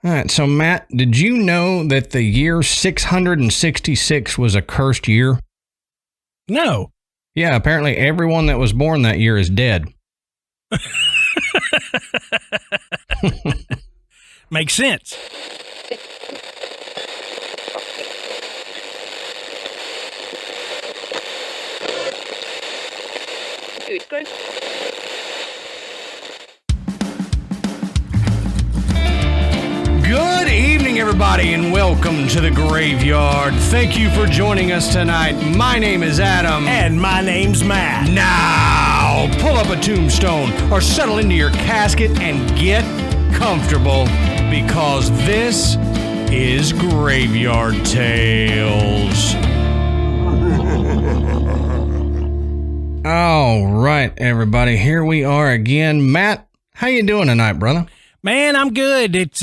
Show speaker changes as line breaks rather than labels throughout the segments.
All right, so Matt, did you know that the year 666 was a cursed year?
No.
Yeah, apparently everyone that was born that year is dead.
Makes sense.
Good.
Good evening, everybody, and welcome to the Graveyard. Thank you for joining us tonight. My name is Adam.
And my name's Matt.
Now, pull up a tombstone or settle into your casket and get comfortable because this is Graveyard Tales. All right, everybody, here we are again. Matt, how you doing tonight, brother?
Man, I'm good. It's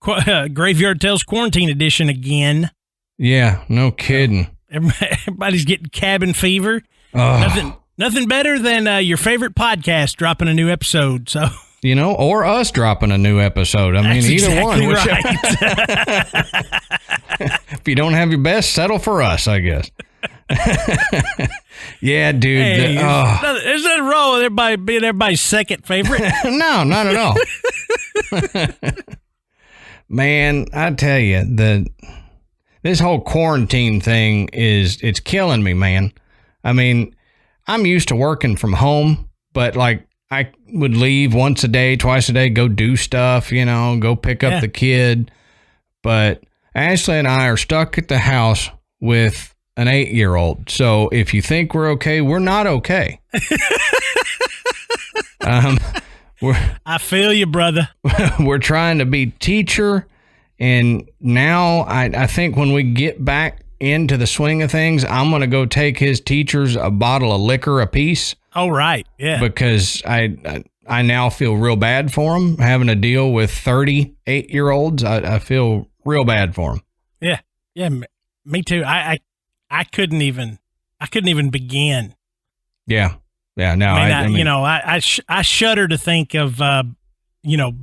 Graveyard Tales Quarantine Edition again.
Yeah, no kidding.
Everybody's getting cabin fever. Nothing better than your favorite podcast dropping a new episode. So
you know, or us dropping a new episode. I mean, either
exactly
one.
Right.
If you don't have your best, settle for us, I guess. Yeah, dude.
Hey, there's nothing wrong with everybody being everybody's second favorite.
No, not at all. Man, I tell you, this whole quarantine thing it's killing me, man. I mean, I'm used to working from home, but like I would leave once a day, twice a day, go do stuff, you know, go pick up the kid. But Ashley and I are stuck at the house with an 8-year-old. So if you think we're okay, we're not okay.
I feel you, brother.
We're trying to be teacher. And now I think when we get back into the swing of things, I'm going to go take his teachers a bottle of liquor apiece.
Oh, right. Yeah.
Because I now feel real bad for him having to deal with 38-year-olds. I feel real bad for him.
Yeah. Yeah. Me too. I couldn't even begin.
Yeah. Yeah. No,
I mean, I shudder to think of,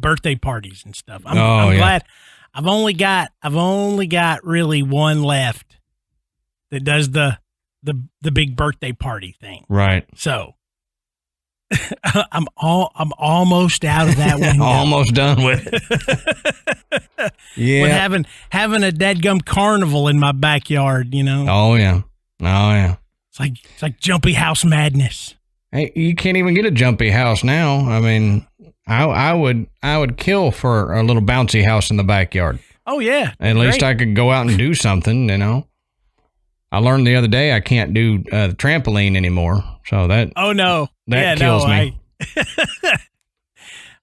birthday parties and stuff. I'm glad I've only got really one left that does the big birthday party thing.
Right.
So I'm almost out of that window.
Almost done with it. Yeah.
With having a dadgum carnival in my backyard, you know.
Oh yeah. It's
like jumpy house madness.
Hey, you can't even get a jumpy house now. I mean, I would kill for a little bouncy house in the backyard.
Oh yeah.
At least I could go out and do something, you know. I learned the other day I can't do the trampoline anymore. So that kills me.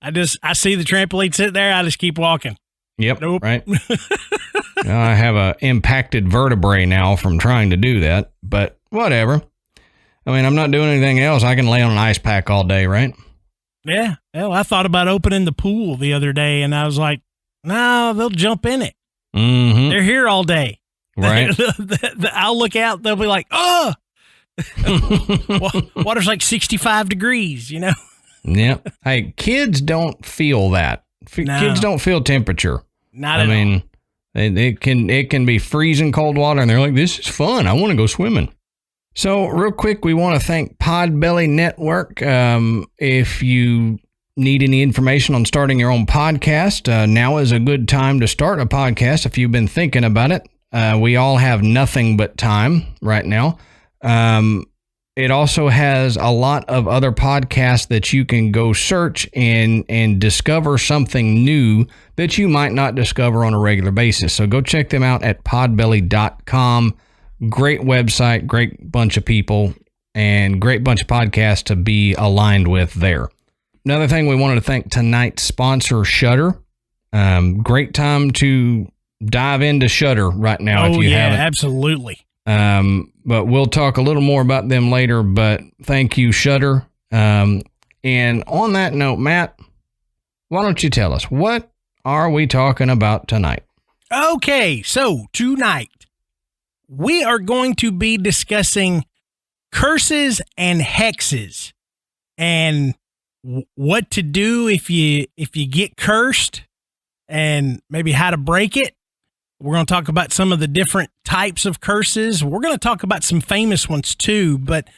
I see the trampoline sit there, I just keep walking.
Yep.
Nope.
Right. I have a impacted vertebrae now from trying to do that, but whatever. I mean, I'm not doing anything else. I can lay on an ice pack all day, right?
Yeah. Well, I thought about opening the pool the other day, and I was like, no, they'll jump in it.
Mm-hmm.
They're here all day.
Right.
I'll look out. They'll be like, oh, water's like 65 degrees, you know?
Yep. Hey, kids don't feel that.
No.
Kids don't feel temperature.
Not at all. I mean,
it can be freezing cold water, and they're like, this is fun. I want to go swimming. So real quick, we want to thank Podbelly Network. If you need any information on starting your own podcast, now is a good time to start a podcast if you've been thinking about it. We all have nothing but time right now. It also has a lot of other podcasts that you can go search and discover something new that you might not discover on a regular basis. So go check them out at podbelly.com. Great website, great bunch of people, and great bunch of podcasts to be aligned with there. Another thing we wanted to thank tonight's sponsor, Shudder. Great time to dive into Shudder right now if you haven't.
Absolutely.
But we'll talk a little more about them later, but thank you, Shudder. And on that note, Matt, why don't you tell us, what are we talking about tonight?
Okay, so tonight we are going to be discussing curses and hexes and what to do if you get cursed and maybe how to break it. We're going to talk about some of the different types of curses. We're going to talk about some famous ones too. But,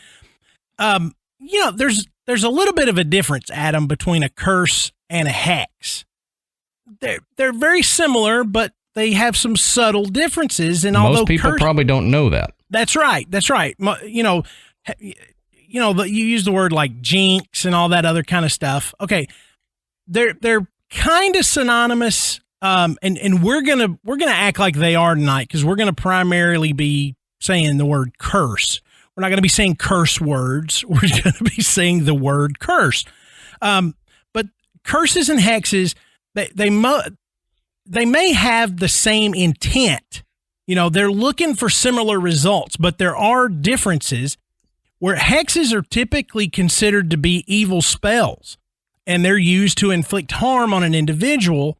there's a little bit of a difference, Adam, between a curse and a hex. They're very similar, but they have some subtle differences. And
most people probably don't know that.
That's right. You use the word like jinx and all that other kind of stuff. Okay, they're kind of synonymous. And we're gonna act like they are tonight because we're gonna primarily be saying the word curse. We're not gonna be saying curse words. We're gonna be saying the word curse. But curses and hexes, they may have the same intent. They're looking for similar results, but there are differences where hexes are typically considered to be evil spells, and they're used to inflict harm on an individual.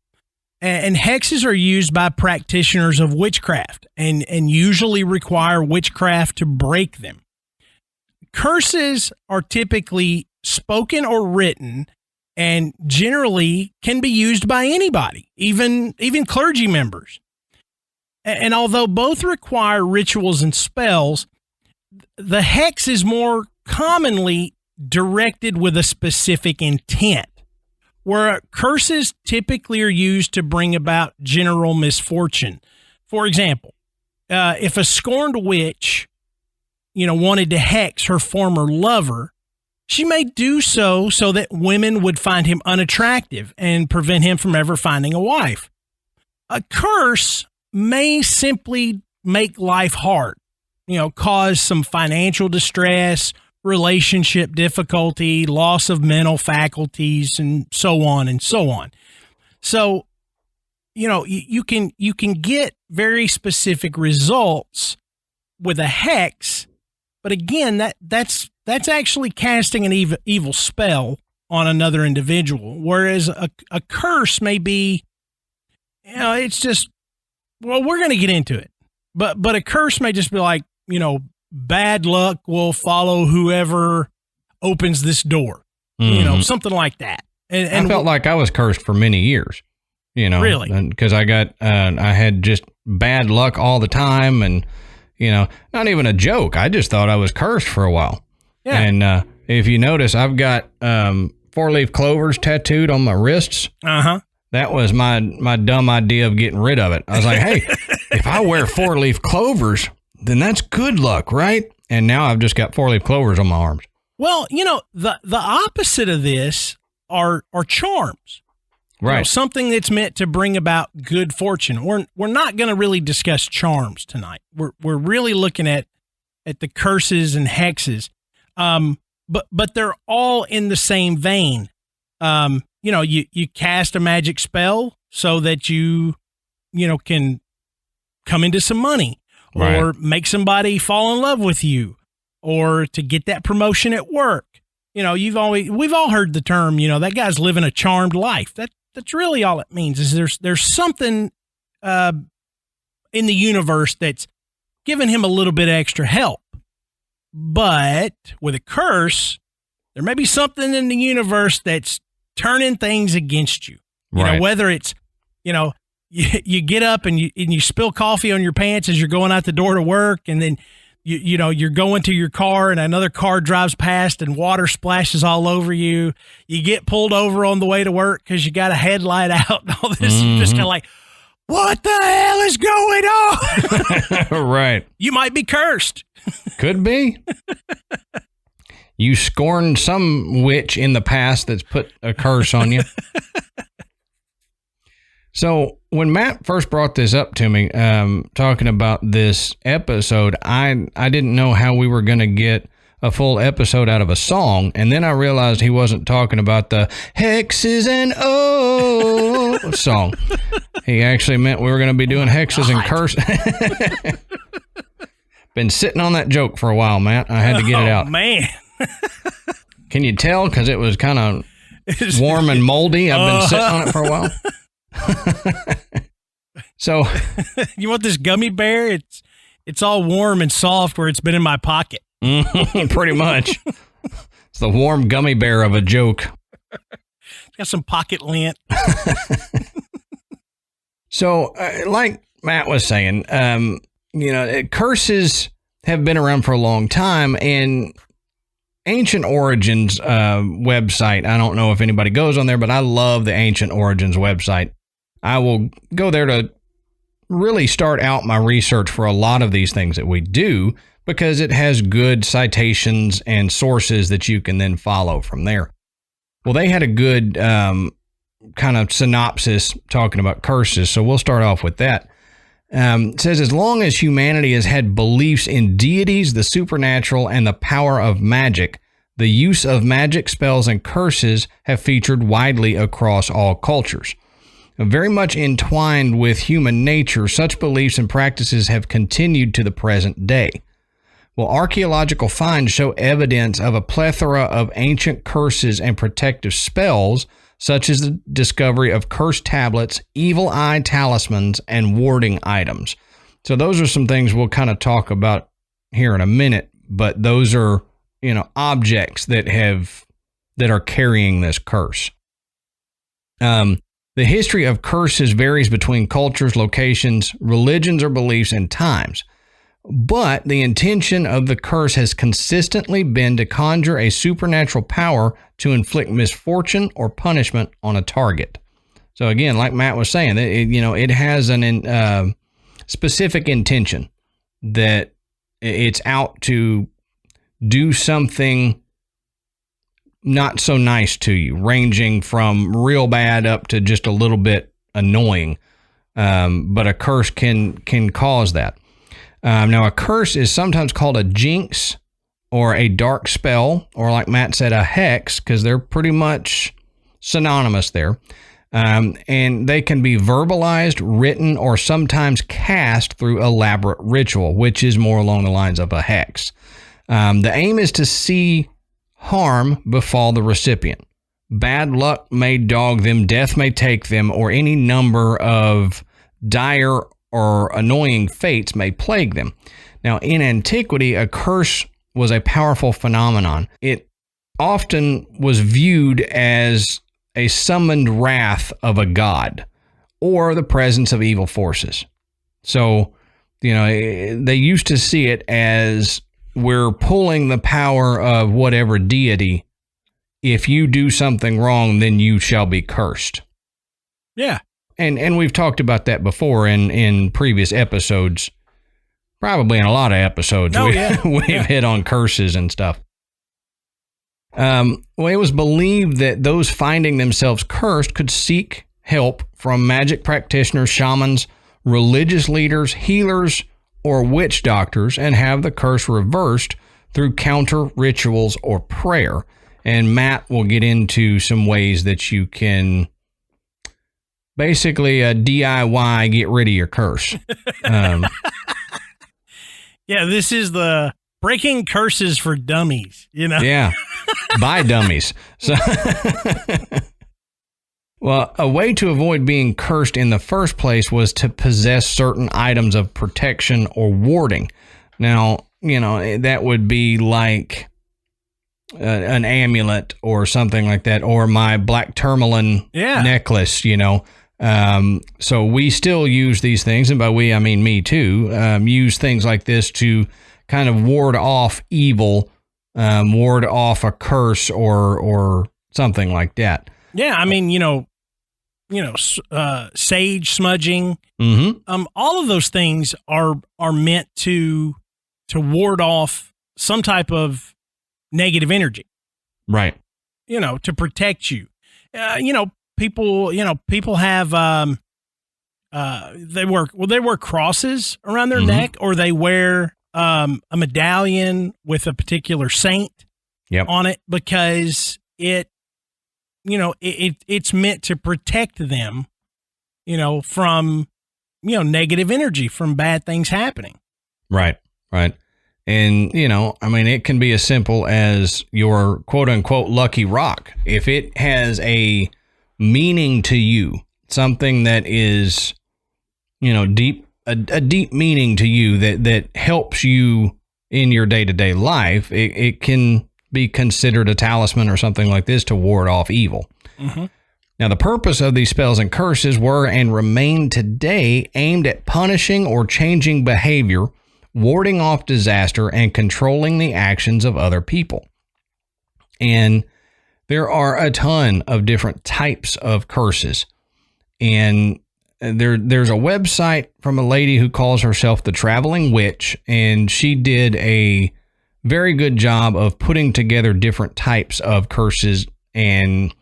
And hexes are used by practitioners of witchcraft and usually require witchcraft to break them. Curses are typically spoken or written and generally can be used by anybody, even clergy members. And although both require rituals and spells, the hex is more commonly directed with a specific intent, where curses typically are used to bring about general misfortune. For example, if a scorned witch, wanted to hex her former lover, she may do so that women would find him unattractive and prevent him from ever finding a wife. A curse may simply make life hard, cause some financial distress, relationship difficulty, loss of mental faculties, and so on and so on. So, you can get very specific results with a hex, but again, that's actually casting an evil spell on another individual. Whereas a curse may be, it's just, well, we're going to get into it, but a curse may just be like, bad luck will follow whoever opens this door, something like that. And
I felt like I was cursed for many years,
really,
because I had just bad luck all the time, and not even a joke. I just thought I was cursed for a while. Yeah. And if you notice, I've got 4-leaf clovers tattooed on my wrists. That was my dumb idea of getting rid of it. I was like, hey, if I wear 4-leaf clovers, then that's good luck, right? And now I've just got 4-leaf clovers on my arms.
Well, the opposite of this are charms.
Right.
Something that's meant to bring about good fortune. We're not going to really discuss charms tonight. We're really looking at the curses and hexes. But they're all in the same vein. You cast a magic spell so that you can come into some money.
Right.
Or make somebody fall in love with you, or to get that promotion at work. We've all heard the term, that guy's living a charmed life. That's really all it means, is there's something in the universe that's giving him a little bit extra help. But with a curse, there may be something in the universe that's turning things against you.
Right.
Whether it's, you get up and you spill coffee on your pants as you're going out the door to work, and then you're going to your car and another car drives past and water splashes all over you. You get pulled over on the way to work because you got a headlight out and all this. You're just kind of like, what the hell is going on?
Right.
You might be cursed.
Could be. You scorned some witch in the past that's put a curse on you. So when Matt first brought this up to me, talking about this episode, I didn't know how we were going to get a full episode out of a song. And then I realized he wasn't talking about the hexes and song. He actually meant we were going to be doing hexes and curses. Been sitting on that joke for a while, Matt. I had to get it out.
Oh, man.
Can you tell? Because it was kind of warm and moldy. I've been sitting on it for a while. So
you want this gummy bear? It's all warm and soft where it's been in my pocket.
Pretty much. It's the warm gummy bear of a joke.
Got some pocket lint.
So, like Matt was saying, curses have been around for a long time, and Ancient Origins website, I don't know if anybody goes on there, but I love the Ancient Origins website. I will go there to really start out my research for a lot of these things that we do, because it has good citations and sources that you can then follow from there. Well, they had a good kind of synopsis talking about curses, so we'll start off with that. It says, as long as humanity has had beliefs in deities, the supernatural, and the power of magic, the use of magic spells and curses have featured widely across all cultures. Very much entwined with human nature, such beliefs and practices have continued to the present day. Well, archaeological finds show evidence of a plethora of ancient curses and protective spells, such as the discovery of cursed tablets, evil eye talismans, and warding items. So those are some things we'll kind of talk about here in a minute, but those are, objects that are carrying this curse. The history of curses varies between cultures, locations, religions, or beliefs, and times. But the intention of the curse has consistently been to conjure a supernatural power to inflict misfortune or punishment on a target. So again, like Matt was saying, it has an specific intention that it's out to do something not so nice to you, ranging from real bad up to just a little bit annoying. But a curse can cause that. Now, a curse is sometimes called a jinx or a dark spell, or like Matt said, a hex, because they're pretty much synonymous there. And they can be verbalized, written, or sometimes cast through elaborate ritual, which is more along the lines of a hex. The aim is to see harm befall the recipient. Bad luck may dog them, death may take them, or any number of dire or annoying fates may plague them. Now, in antiquity, a curse was a powerful phenomenon. It often was viewed as a summoned wrath of a god or the presence of evil forces. So, they used to see it as we're pulling the power of whatever deity. If you do something wrong, then you shall be cursed.
Yeah.
And we've talked about that before in previous episodes, probably in a lot of episodes. We've hit on curses and stuff. Well, it was believed that those finding themselves cursed could seek help from magic practitioners, shamans, religious leaders, healers, or witch doctors, and have the curse reversed through counter rituals or prayer. And Matt will get into some ways that you can basically a DIY, get rid of your curse.
Yeah, this is the breaking curses for dummies,
Yeah, by dummies. So, well, a way to avoid being cursed in the first place was to possess certain items of protection or warding. Now, that would be like an amulet or something like that, or my black tourmaline necklace, So we still use these things, and by we, I mean me too, use things like this to kind of ward off evil, ward off a curse or something like that.
Yeah, I mean, sage smudging, all of those things are meant to ward off some type of negative energy.
Right.
To protect you. People have they wear crosses around their neck, or they wear a medallion with a particular saint on it, because it's meant to protect them, from negative energy, from bad things happening.
Right. And, it can be as simple as your quote unquote lucky rock. If it has a meaning to you, something that is, deep, a deep meaning to you that helps you in your day-to-day life, it can be considered a talisman or something like this to ward off evil. Now, the purpose of these spells and curses were and remain today aimed at punishing or changing behavior, warding off disaster, and controlling the actions of other people. And there are a ton of different types of curses. And there's a website from a lady who calls herself the Traveling Witch, and she did a very good job of putting together different types of curses and,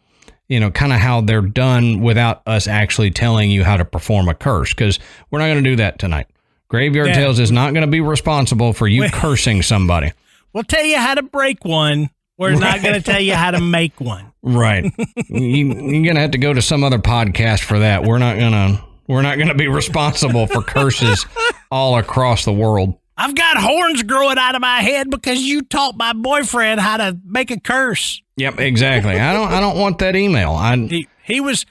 kind of how they're done without us actually telling you how to perform a curse, because we're not going to do that tonight. Graveyard Tales is not going to be responsible for you cursing somebody.
We'll tell you how to break one. We're not going to tell you how to make one.
Right. You're going to have to go to some other podcast for that. We're not going to be responsible for curses all across the world.
I've got horns growing out of my head because you taught my boyfriend how to make a curse.
Yep, exactly. I don't want that email.
He was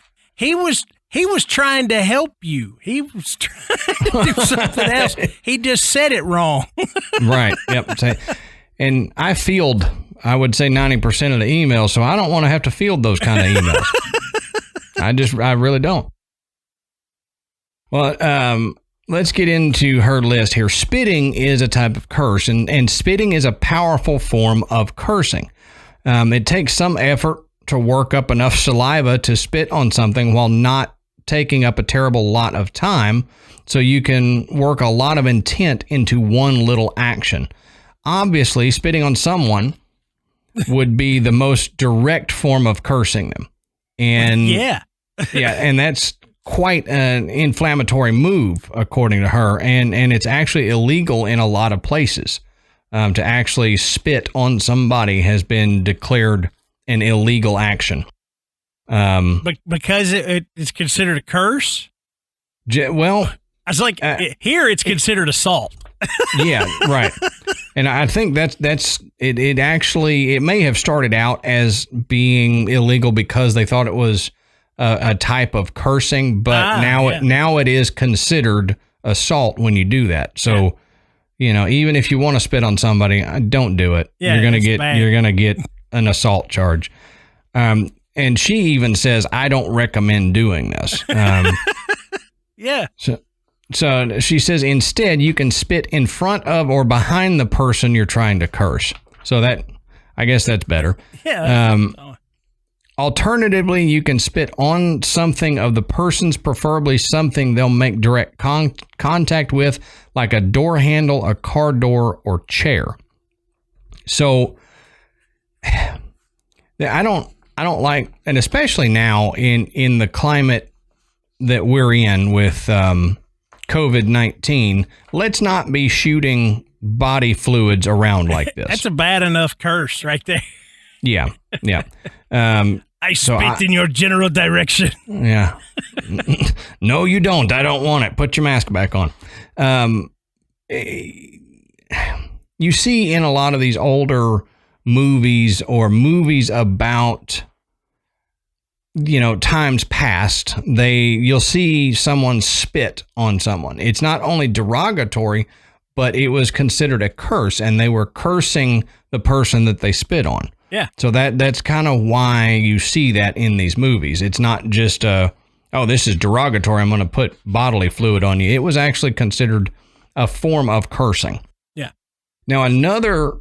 trying to help you. He was trying to do something else. He just said it wrong.
Right. Yep. And I field, I would say 90% of the emails, so I don't want to have to field those kind of emails. I really don't. Well, let's get into her list here. Spitting is a type of curse, and spitting is a powerful form of cursing. It takes some effort to work up enough saliva to spit on something while not taking up a terrible lot of time, so you can work a lot of intent into one little action. Obviously, spitting on someone would be the most direct form of cursing them. And and that's quite an inflammatory move, according to her, and it's actually illegal in a lot of places. To actually spit on somebody has been declared an illegal action.
Because it's considered a curse?
Well,
I was like, here it's considered assault.
Yeah, right. And I think that's it. It actually, it may have started out as being illegal because they thought it was a type of cursing, but now it is considered assault when you do that. So, even if you want to spit on somebody, don't do it.
Yeah,
you're gonna get an assault charge. And she even says, I don't recommend doing this.
Yeah.
So she says, instead, you can spit in front of or behind the person you're trying to curse. So I guess that's better.
Yeah.
Alternatively, you can spit on something of the person's, preferably something they'll make direct contact with, like a door handle, a car door, or chair. So I don't like, and especially now in the climate that we're in with COVID-19, let's not be shooting body fluids around like this.
That's a bad enough curse right there.
Yeah.
I spit in your general direction.
Yeah. No, you don't. I don't want it. Put your mask back on. You see in a lot of these older movies or movies about, times past, you'll see someone spit on someone. It's not only derogatory, but it was considered a curse, and they were cursing the person that they spit on.
Yeah.
So that's kind of why you see that in these movies. It's not just this is derogatory, I'm going to put bodily fluid on you. It was actually considered a form of cursing.
Yeah.
Now, another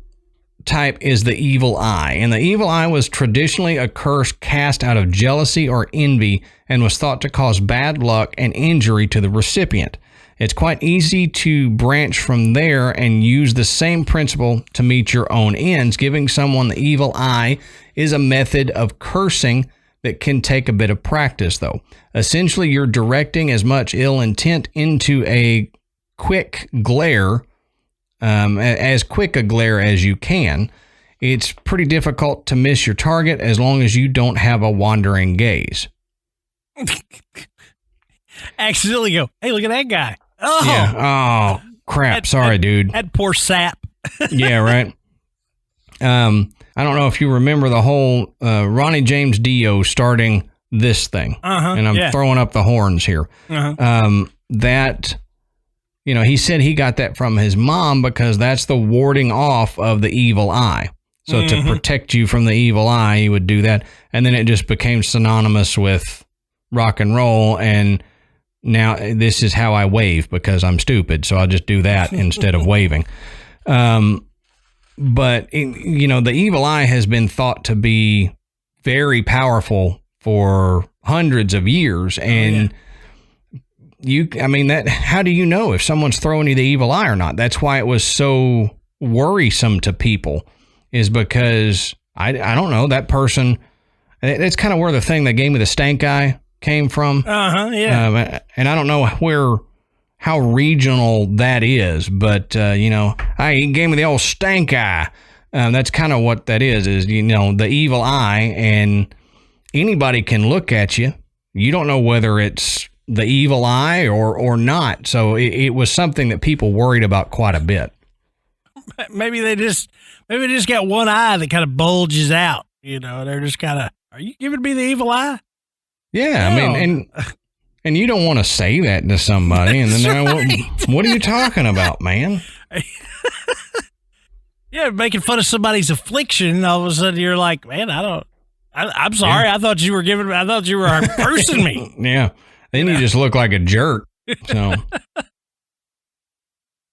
type is the evil eye. And the evil eye was traditionally a curse cast out of jealousy or envy and was thought to cause bad luck and injury to the recipient. It's quite easy to branch from there and use the same principle to meet your own ends. Giving someone the evil eye is a method of cursing that can take a bit of practice, though. Essentially, you're directing as much ill intent into a quick glare, as quick a glare as you can. It's pretty difficult to miss your target as long as you don't have a wandering gaze.
Accidentally go, hey, look at that guy. Oh,
yeah. Oh, crap. Sorry, dude.
That poor sap.
Yeah, right. I don't know if you remember the whole Ronnie James Dio starting this thing. And I'm throwing up the horns here. That, he said he got that from his mom because that's the warding off of the evil eye. So to protect you from the evil eye, you would do that. And then it just became synonymous with rock and roll. And now this is how I wave because I'm stupid. So I'll just do that instead of waving. But, the evil eye has been thought to be very powerful for hundreds of years. And how do you know if someone's throwing you the evil eye or not? That's why it was so worrisome to people, is because I don't know, that person, it's kind of where the thing that gave me the stank eye came from.
Yeah.
And I don't know how regional that is, but, he gave me the old stank eye. That's kind of what that is, the evil eye, and anybody can look at you. You don't know whether it's the evil eye or not. So it was something that people worried about quite a bit.
Maybe they just got one eye that kind of bulges out. They're just kind of, are you giving me the evil eye?
Yeah, no. And you don't want to say that to somebody, and then they're like, what are you talking about, man?
Yeah, making fun of somebody's affliction. All of a sudden, you're like, man, I'm sorry. Yeah. I thought you were cursing me.
Yeah. Then you just look like a jerk. So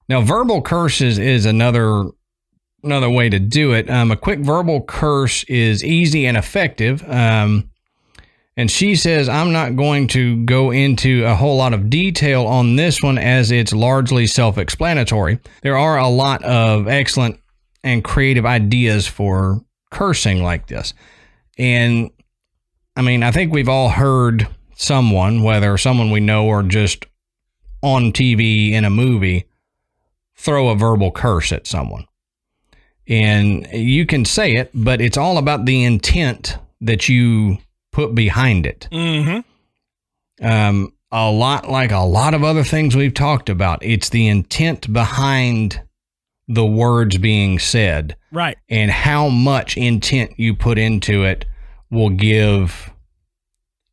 now, verbal curses is another way to do it. A quick verbal curse is easy and effective. And she says, I'm not going to go into a whole lot of detail on this one as it's largely self-explanatory. There are a lot of excellent and creative ideas for cursing like this. And I think we've all heard someone, whether someone we know or just on TV in a movie, throw a verbal curse at someone. And you can say it, but it's all about the intent that you put behind it.
Mm-hmm.
A lot like a lot of other things we've talked about. It's the intent behind the words being said.
Right.
And how much intent you put into it will give,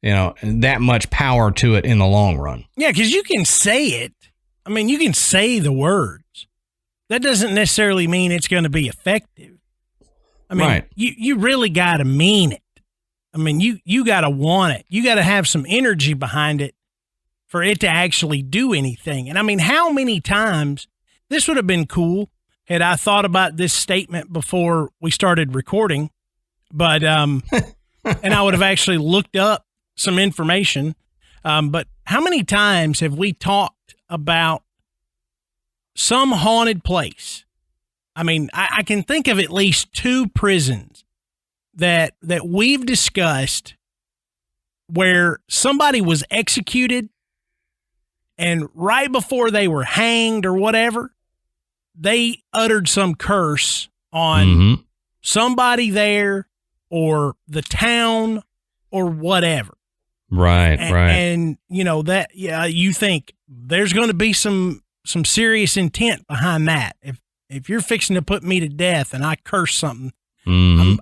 that much power to it in the long run.
Yeah, because you can say it. You can say the words. That doesn't necessarily mean it's going to be effective.
Right.
You really got to mean it. You got to want it. You got to have some energy behind it for it to actually do anything. And how many times, this would have been cool had I thought about this statement before we started recording, but, and I would have actually looked up some information. But how many times have we talked about some haunted place? I can think of at least 2 prisons that we've discussed where somebody was executed, and right before they were hanged or whatever, they uttered some curse on somebody there or the town or whatever.
Right, right.
And you think there's going to be some serious intent behind that. If you're fixing to put me to death and I curse something,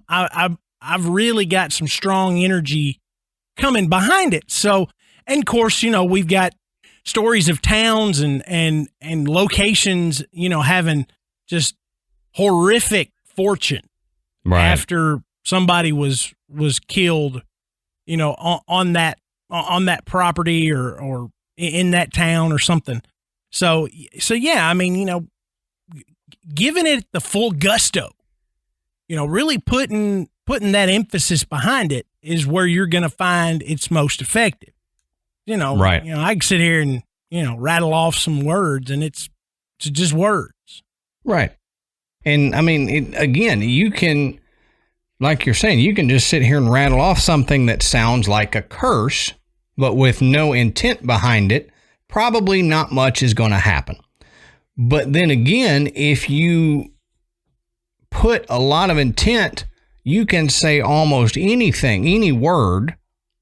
I've really got some strong energy coming behind it. So, and of course, we've got stories of towns and locations, having just horrific fortune after somebody was killed, on that property or in that town or something. So yeah, giving it the full gusto, really putting that emphasis behind it is where you're going to find it's most effective.
Right.
I can sit here and, rattle off some words, and it's just words.
Right. And again, you can, like you're saying, you can just sit here and rattle off something that sounds like a curse, but with no intent behind it, probably not much is going to happen. But then again, if you put a lot of intent, you can say almost anything, any word,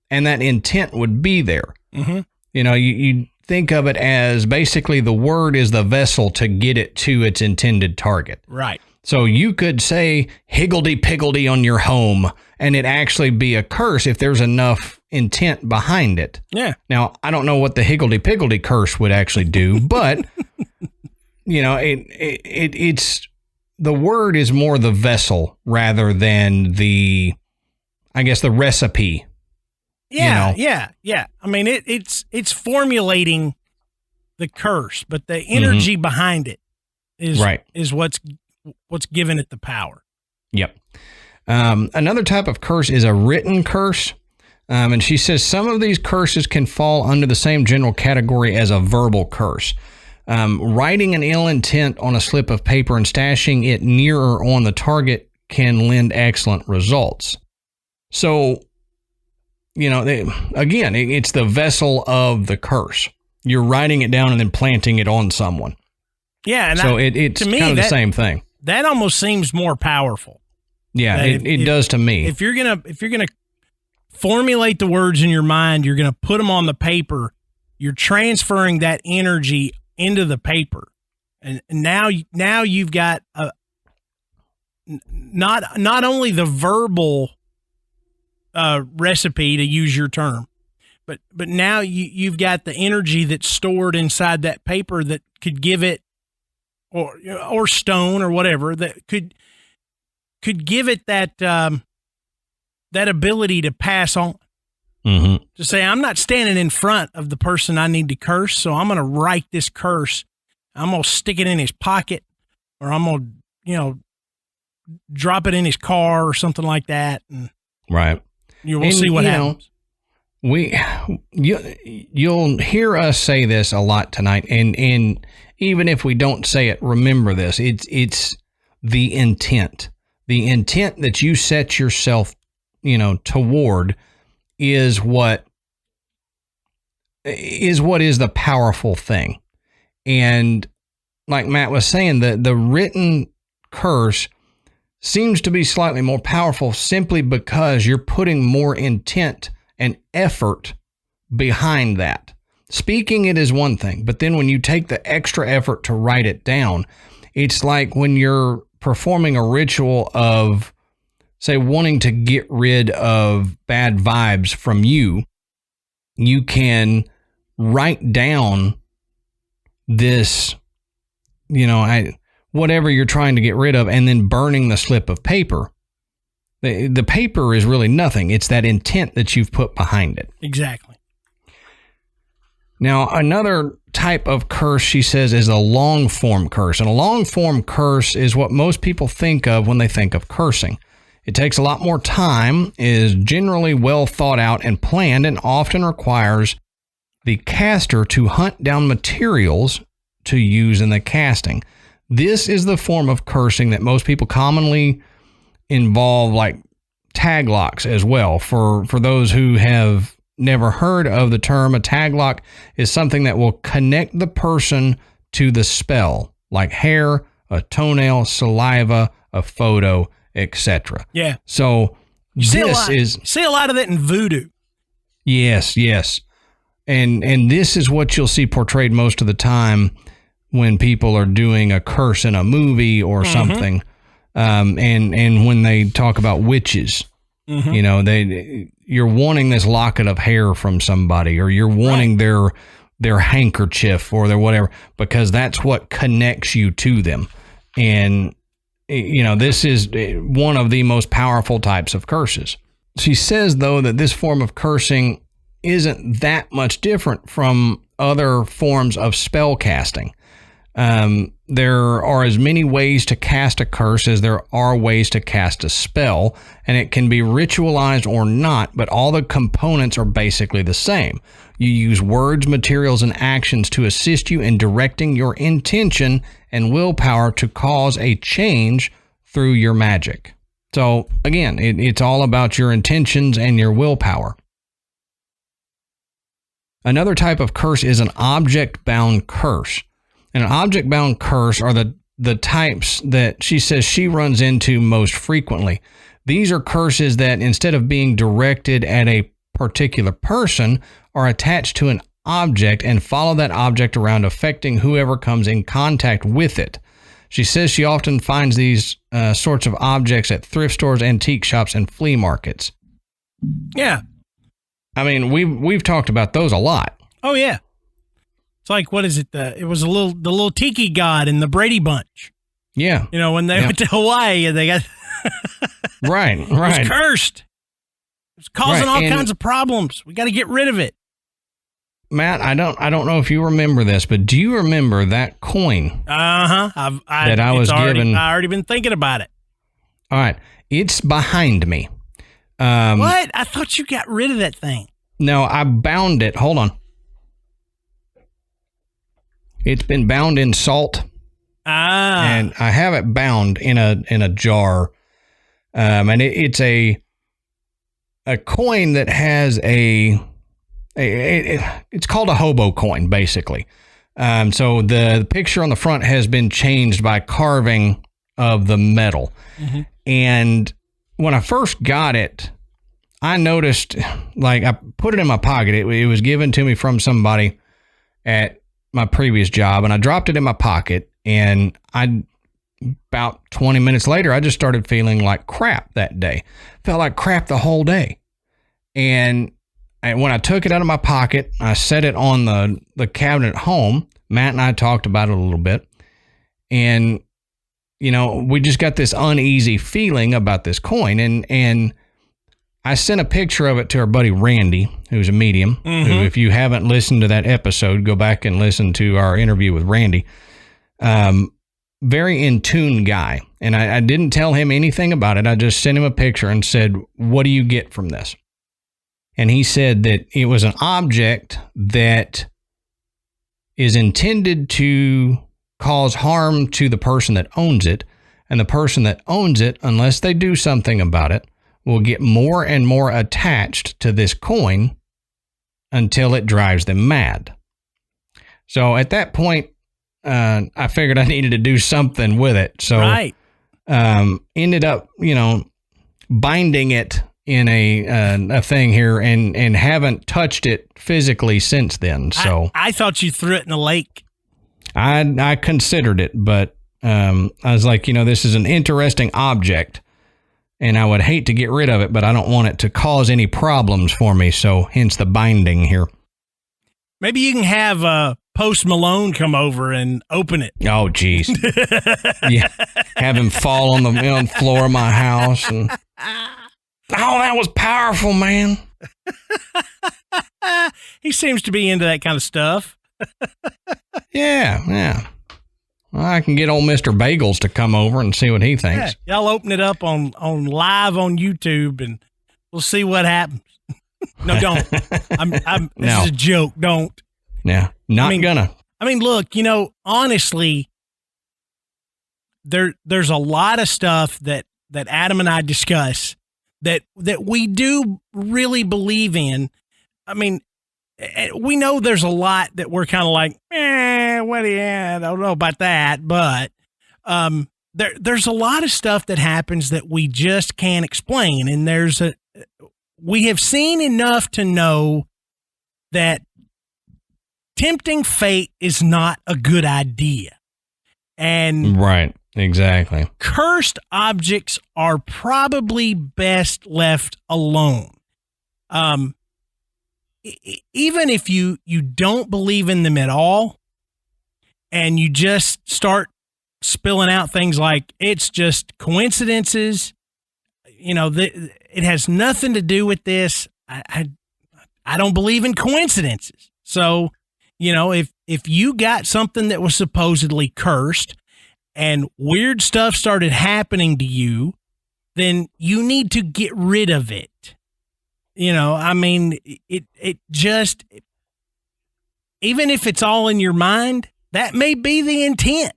and that intent would be there.
Mm-hmm.
You think of it as basically the word is the vessel to get it to its intended target.
Right.
So you could say higgledy-piggledy on your home, and it actually be a curse if there's enough intent behind it.
Yeah.
Now, I don't know what the higgledy-piggledy curse would actually do, but, it's the word is more the vessel rather than the recipe.
Yeah, yeah. I mean, it's formulating the curse, but the energy behind it is what's giving it the power.
Yep. Another type of curse is a written curse. And she says some of these curses can fall under the same general category as a verbal curse. Writing an ill intent on a slip of paper and stashing it near or on the target can lend excellent results. So, again, it's the vessel of the curse. You're writing it down and then planting it on someone.
Yeah, and
so it's kind of the same thing.
That almost seems more powerful.
Yeah, it does to me.
If you're gonna formulate the words in your mind, you're gonna put them on the paper. You're transferring that energy into the paper, and now you've got not only the verbal recipe, to use your term, but now you've got the energy that's stored inside that paper that could give it, or stone or whatever, that could give it that ability to pass on.
Mm-hmm.
To say, I'm not standing in front of the person I need to curse, so I'm going to write this curse. I'm going to stick it in his pocket, or I'm going to, drop it in his car or something like that. And
right.
We'll see what happens.
You'll hear us say this a lot tonight, and even if we don't say it, remember this: it's the intent. The intent that you set yourself, toward is what is the powerful thing. And like Matt was saying, the written curse seems to be slightly more powerful simply because you're putting more intent and effort behind that. Speaking it is one thing, but then when you take the extra effort to write it down, it's like when you're performing a ritual of, say, wanting to get rid of bad vibes from you, you can write down this, whatever you're trying to get rid of, and then burning the slip of paper. The paper is really nothing. It's that intent that you've put behind it.
Exactly.
Now, another type of curse, she says, is a long form curse. And a long form curse is what most people think of when they think of cursing. It takes a lot more time, is generally well thought out and planned, and often requires the caster to hunt down materials to use in the casting. This is the form of cursing that most people commonly involve, like tag locks as well. For those who have never heard of the term, a tag lock is something that will connect the person to the spell, like hair, a toenail, saliva, a photo, etc.
Yeah.
So see a
lot of that in voodoo.
Yes. And this is what you'll see portrayed most of the time when people are doing a curse in a movie or something. And when they talk about witches, you're wanting this locket of hair from somebody, or you're wanting their handkerchief or their whatever, because that's what connects you to them. And this is one of the most powerful types of curses. She says, though, that this form of cursing isn't that much different from other forms of spell casting. There are as many ways to cast a curse as there are ways to cast a spell, and it can be ritualized or not, but all the components are basically the same. You use words, materials, and actions to assist you in directing your intention and willpower to cause a change through your magic. So again, it's all about your intentions and your willpower. Another type of curse is an object-bound curse. And an object-bound curse are the types that she says she runs into most frequently. These are curses that, instead of being directed at a particular person, are attached to an object and follow that object around, affecting whoever comes in contact with it. She says she often finds these sorts of objects at thrift stores, antique shops, and flea markets.
Yeah.
I mean, we've talked about those a lot.
Oh, yeah. It's like, what is it? It was the little tiki god in the Brady Bunch.
Yeah.
When they went to Hawaii and they got
right.
It was cursed. It's causing all kinds of problems. We got to get rid of it.
Matt, I don't know if you remember this, but do you remember that coin?
Uh-huh.
That I was given.
I already been thinking about it.
All right. It's behind me.
What? I thought you got rid of that thing.
No, I bound it. Hold on. It's been bound in salt. And I have it bound in a jar. And it's a coin that has it's called a hobo coin, basically. So the picture on the front has been changed by carving of the metal. Mm-hmm. And when I first got it, I noticed, like, I put it in my pocket. It was given to me from somebody at my previous job, and I dropped it in my pocket, and about 20 minutes later, I just started feeling like crap that day. Felt like crap the whole day. And when I took it out of my pocket, I set it on the cabinet at home. Matt and I talked about it a little bit. And, we just got this uneasy feeling about this coin. And I sent a picture of it to our buddy Randy, who's a medium, mm-hmm. who, if you haven't listened to that episode, go back and listen to our interview with Randy. Very in tune guy. And I didn't tell him anything about it. I just sent him a picture and said, what do you get from this? And he said that it was an object that is intended to cause harm to the person that owns it. And the person that owns it, unless they do something about it, will get more and more attached to this coin until it drives them mad. So at that point, I figured I needed to do something with it. So ended up, binding it in a thing here and haven't touched it physically since then. So
I thought you threw it in the lake.
I considered it, but I was like, this is an interesting object. And I would hate to get rid of it, but I don't want it to cause any problems for me. So hence the binding here.
Maybe you can have Post Malone come over and open it.
Oh, geez. Yeah. Have him fall on the floor of my house. And that was powerful, man.
He seems to be into that kind of stuff.
Yeah. Well, I can get old Mr. Bagels to come over and see what he thinks.
Yeah, y'all open it up on live on YouTube, and we'll see what happens. No, don't. This is a joke. Don't.
Yeah, gonna.
I mean, look, honestly, there's a lot of stuff that Adam and I discuss that we do really believe in. I mean, we know there's a lot that we're kind of like, I don't know about that, but there's a lot of stuff that happens that we just can't explain, and we have seen enough to know that tempting fate is not a good idea. And
right, exactly.
Cursed objects are probably best left alone. Even if you don't believe in them at all, and you just start spilling out things like it's just coincidences, it has nothing to do with this. I don't believe in coincidences. So, if you got something that was supposedly cursed and weird stuff started happening to you, then you need to get rid of it. It just, even if it's all in your mind, that may be the intent.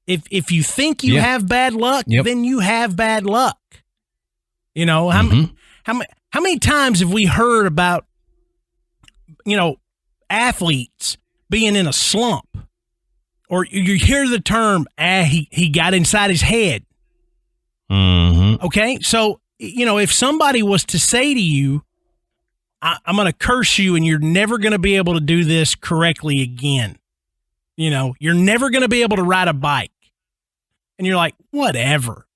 If you think you have bad luck, then you have bad luck. How many times have we heard about, athletes being in a slump, or you hear the term, he got inside his head.
Mm-hmm.
Okay. So, if somebody was to say to you, I'm going to curse you and you're never going to be able to do this correctly again. You're never going to be able to ride a bike. And you're like, whatever.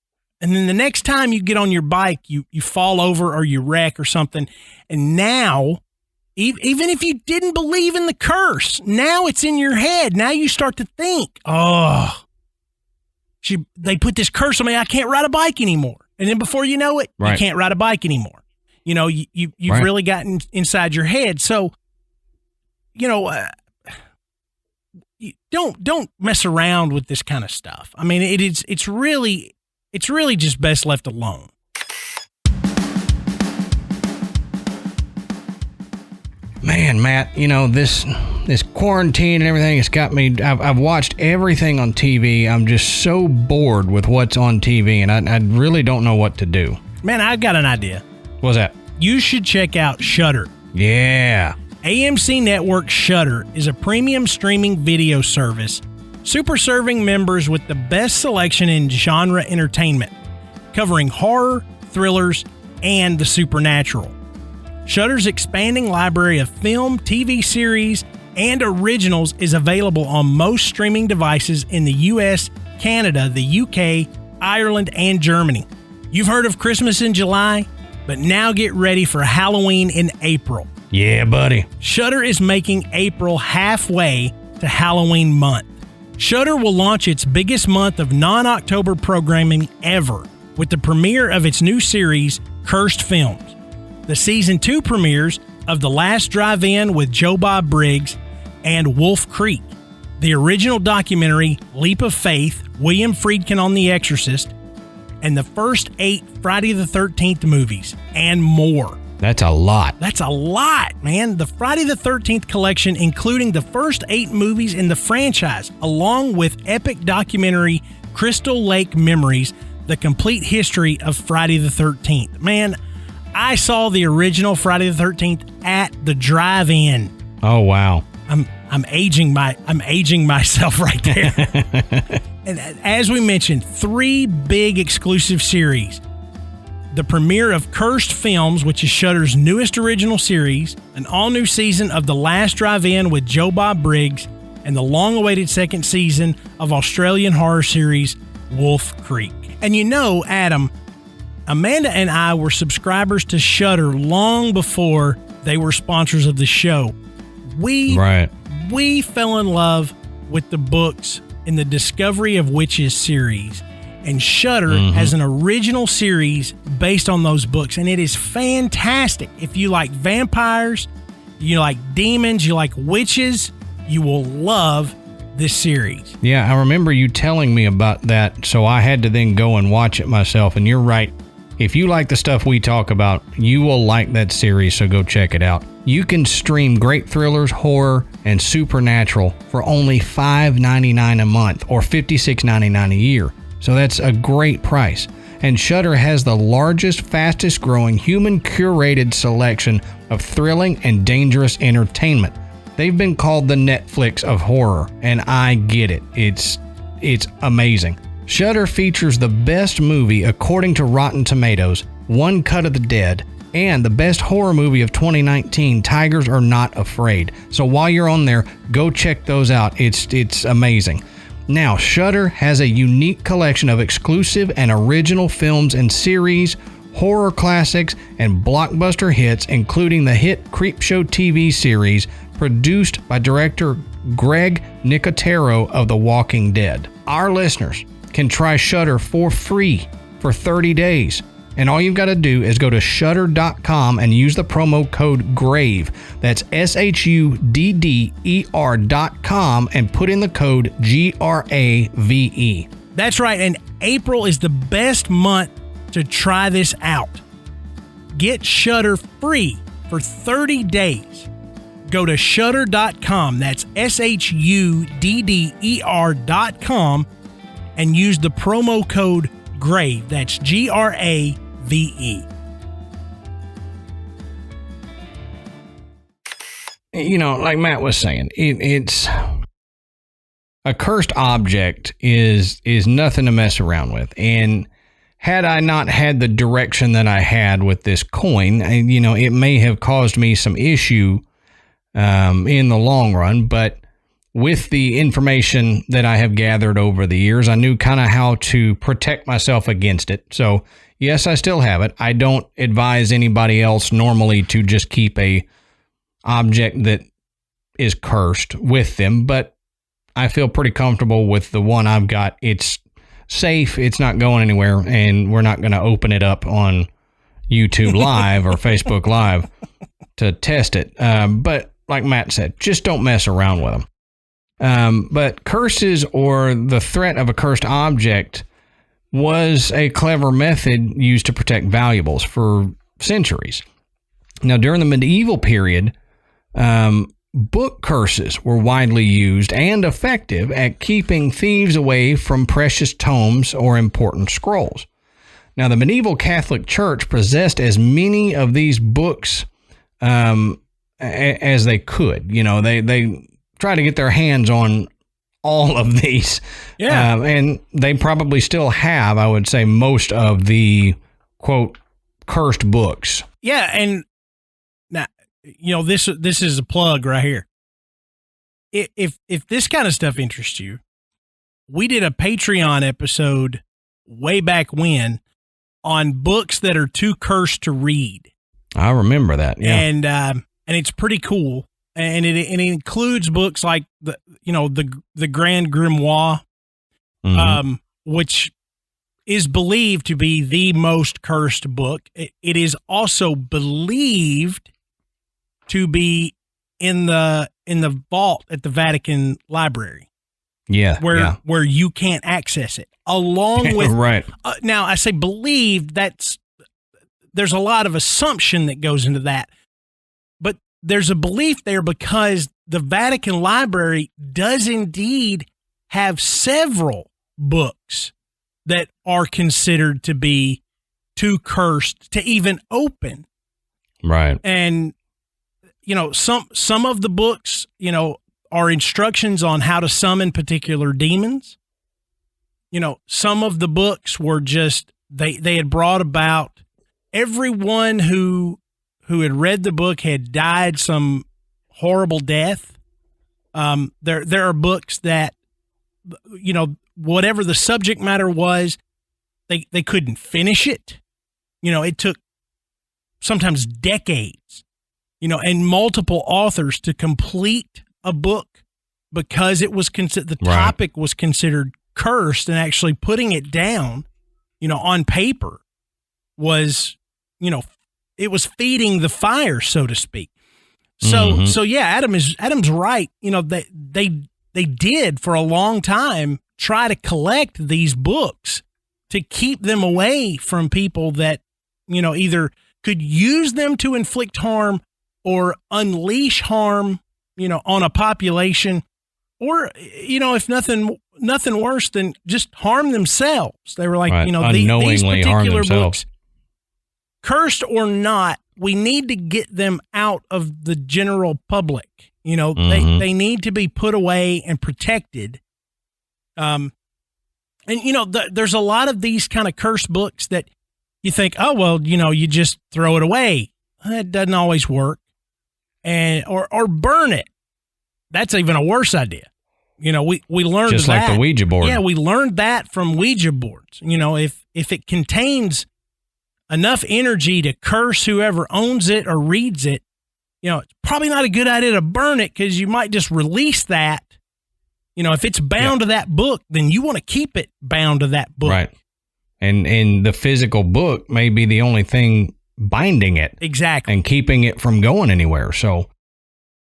And then the next time you get on your bike, you fall over or you wreck or something. And now, even if you didn't believe in the curse, now it's in your head. Now you start to think, They put this curse on me. I can't ride a bike anymore. And then before you know it, you can't ride a bike anymore. You know, you've really gotten inside your head. So, you know, don't mess around with this kind of stuff. I mean, it's really just best left alone.
Man, Matt, you know, this quarantine and everything has got me. I've watched everything on TV. I'm just so bored with what's on TV, and I really don't know what to do.
Man, I've got an idea.
What's that?
You should check out Shudder.
Yeah.
AMC Network Shudder is a premium streaming video service, super serving members with the best selection in genre entertainment, covering horror, thrillers, and the supernatural. Shudder's expanding library of film, TV series, and originals is available on most streaming devices in the US, Canada, the UK, Ireland, and Germany. You've heard of Christmas in July, but now get ready for Halloween in April.
Yeah, buddy.
Shudder is making April halfway to Halloween month. Shudder will launch its biggest month of non-October programming ever with the premiere of its new series, Cursed Films. The Season 2 premieres of The Last Drive-In with Joe Bob Briggs and Wolf Creek, the original documentary Leap of Faith, William Friedkin on The Exorcist, and the first 8 Friday the 13th movies, and more.
That's a lot.
That's a lot, man. The Friday the 13th collection, including the first 8 movies in the franchise, along with epic documentary Crystal Lake Memories, the complete history of Friday the 13th. Man, I saw the original Friday the 13th at the drive-in.
Oh, wow.
I'm aging myself right there. And as we mentioned, 3 big exclusive series. The premiere of Cursed Films, which is Shudder's newest original series, an all-new season of The Last Drive-In with Joe Bob Briggs, and the long-awaited second season of Australian horror series Wolf Creek. And you know, Adam, Amanda and I were subscribers to Shudder long before they were sponsors of the show. We fell in love with the books in the Discovery of Witches series. And Shudder has an original series based on those books, and it is fantastic. If you like vampires, you like demons, you like witches, you will love this series.
Yeah, I remember you telling me about that, so I had to then go and watch it myself, and you're right. If you like the stuff we talk about, you will like that series, so go check it out. You can stream great thrillers, horror, and supernatural for only $5.99 a month or $56.99 a year. So that's a great price. And Shudder has the largest, fastest growing human curated selection of thrilling and dangerous entertainment. They've been called the Netflix of horror, and I get it. It's amazing. Shudder features the best movie according to Rotten Tomatoes, One Cut of the Dead, and the best horror movie of 2019, Tigers Are Not Afraid. So while you're on there, go check those out. It's amazing. Now, Shudder has a unique collection of exclusive and original films and series, horror classics, and blockbuster hits, including the hit Creepshow TV series produced by director Greg Nicotero of The Walking Dead. Our listeners can try Shudder for free for 30 days. And all you've got to do is go to Shudder.com and use the promo code GRAVE. That's SHUDDER.com and put in the code GRAVE.
That's right. And April is the best month to try this out. Get Shudder free for 30 days. Go to Shudder.com. That's SHUDDER.com and use the promo code GRAVE. That's GRAVE.
You know, like Matt was saying, it's a cursed object is nothing to mess around with. And had I not had the direction that I had with this coin, you know, it may have caused me some issue in the long run. But with the information that I have gathered over the years, I knew kind of how to protect myself against it. So yes, I still have it. I don't advise anybody else normally to just keep a object that is cursed with them, but I feel pretty comfortable with the one I've got. It's safe. It's not going anywhere, and we're not going to open it up on YouTube Live or Facebook Live to test it. But like Matt said, just don't mess around with them. But curses or the threat of a cursed object was a clever method used to protect valuables for centuries. Now, during the medieval period, book curses were widely used and effective at keeping thieves away from precious tomes or important scrolls. Now, the medieval Catholic Church possessed as many of these books as they could. You know, they tried to get their hands on all of these. Yeah. And they probably still have, I would say, most of the, quote, cursed books.
Yeah, and now, you know, this is a plug right here. If this kind of stuff interests you, we did a Patreon episode way back when on books that are too cursed to read.
I remember that. Yeah.
And it's pretty cool. And it includes books like the Grand Grimoire, which is believed to be the most cursed book. It is also believed to be in the vault at the Vatican Library.
Yeah,
where you can't access it. Along with
right.
Now I say believed, there's a lot of assumption that goes into that. But there's a belief there because the Vatican Library does indeed have several books that are considered to be too cursed to even open.
Right.
And, you know, some of the books, you know, are instructions on how to summon particular demons. You know, some of the books were just, they had brought about everyone who had read the book had died some horrible death. There are books that, you know, whatever the subject matter was, they couldn't finish it. You know, it took sometimes decades, you know, and multiple authors to complete a book because it was the topic was considered cursed, and actually putting it down, you know, on paper was, you know, it was feeding the fire, so to speak. So yeah, Adam's right. You know, they did for a long time try to collect these books to keep them away from people that, you know, either could use them to inflict harm or unleash harm, you know, on a population, or, you know, if nothing worse than just harm themselves. They were like, you know, these particular books, cursed or not, we need to get them out of the general public. You know, they need to be put away and protected. And, you know, there's a lot of these kind of cursed books that you think, oh, well, you know, you just throw it away. That doesn't always work. And, or burn it. That's even a worse idea. You know, we learned
just
that.
Like the Ouija board.
Yeah, we learned that from Ouija boards. You know, if it contains enough energy to curse whoever owns it or reads it, you know, it's probably not a good idea to burn it, because you might just release that. You know, if it's bound to that book, then you want to keep it bound to that book. Right.
And the physical book may be the only thing binding it.
Exactly.
And keeping it from going anywhere. So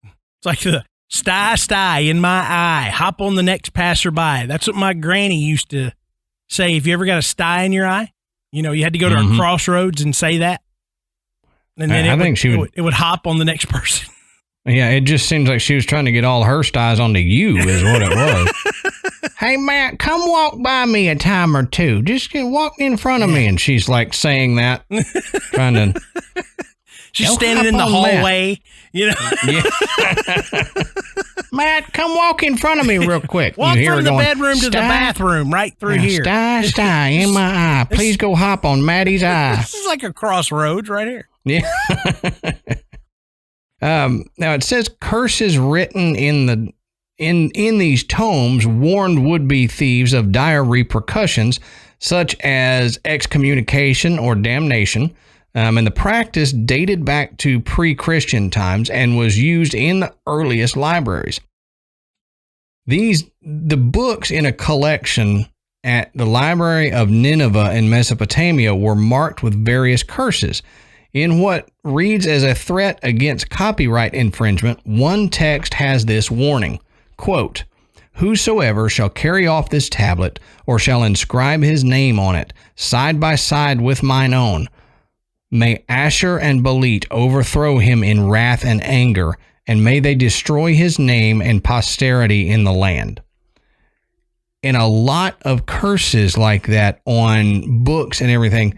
it's like the sty in my eye, hop on the next passerby. That's what my granny used to say. If you ever got a sty in your eye, you know, you had to go to a crossroads and say that. And then it would hop on the next person.
Yeah, it just seems like she was trying to get all her styes onto you is what it was. Hey, Matt, come walk by me a time or two. Just walk in front of me. And she's like saying that, trying to.
She's standing in the hallway, you know.
Yeah. Matt, come walk in front of me real quick.
Walk from the bedroom to the bathroom right through here.
Sty in my eye. Please go hop on Maddie's eye.
This is like a crossroads right here.
Yeah. Now it says curses written in these tomes warned would-be thieves of dire repercussions, such as excommunication or damnation. And the practice dated back to pre-Christian times and was used in the earliest libraries. The books in a collection at the Library of Nineveh in Mesopotamia were marked with various curses. In what reads as a threat against copyright infringement, one text has this warning, quote, "Whosoever shall carry off this tablet, or shall inscribe his name on it, side by side with mine own, may Asher and Belit overthrow him in wrath and anger, and may they destroy his name and posterity in the land." And a lot of curses like that on books and everything,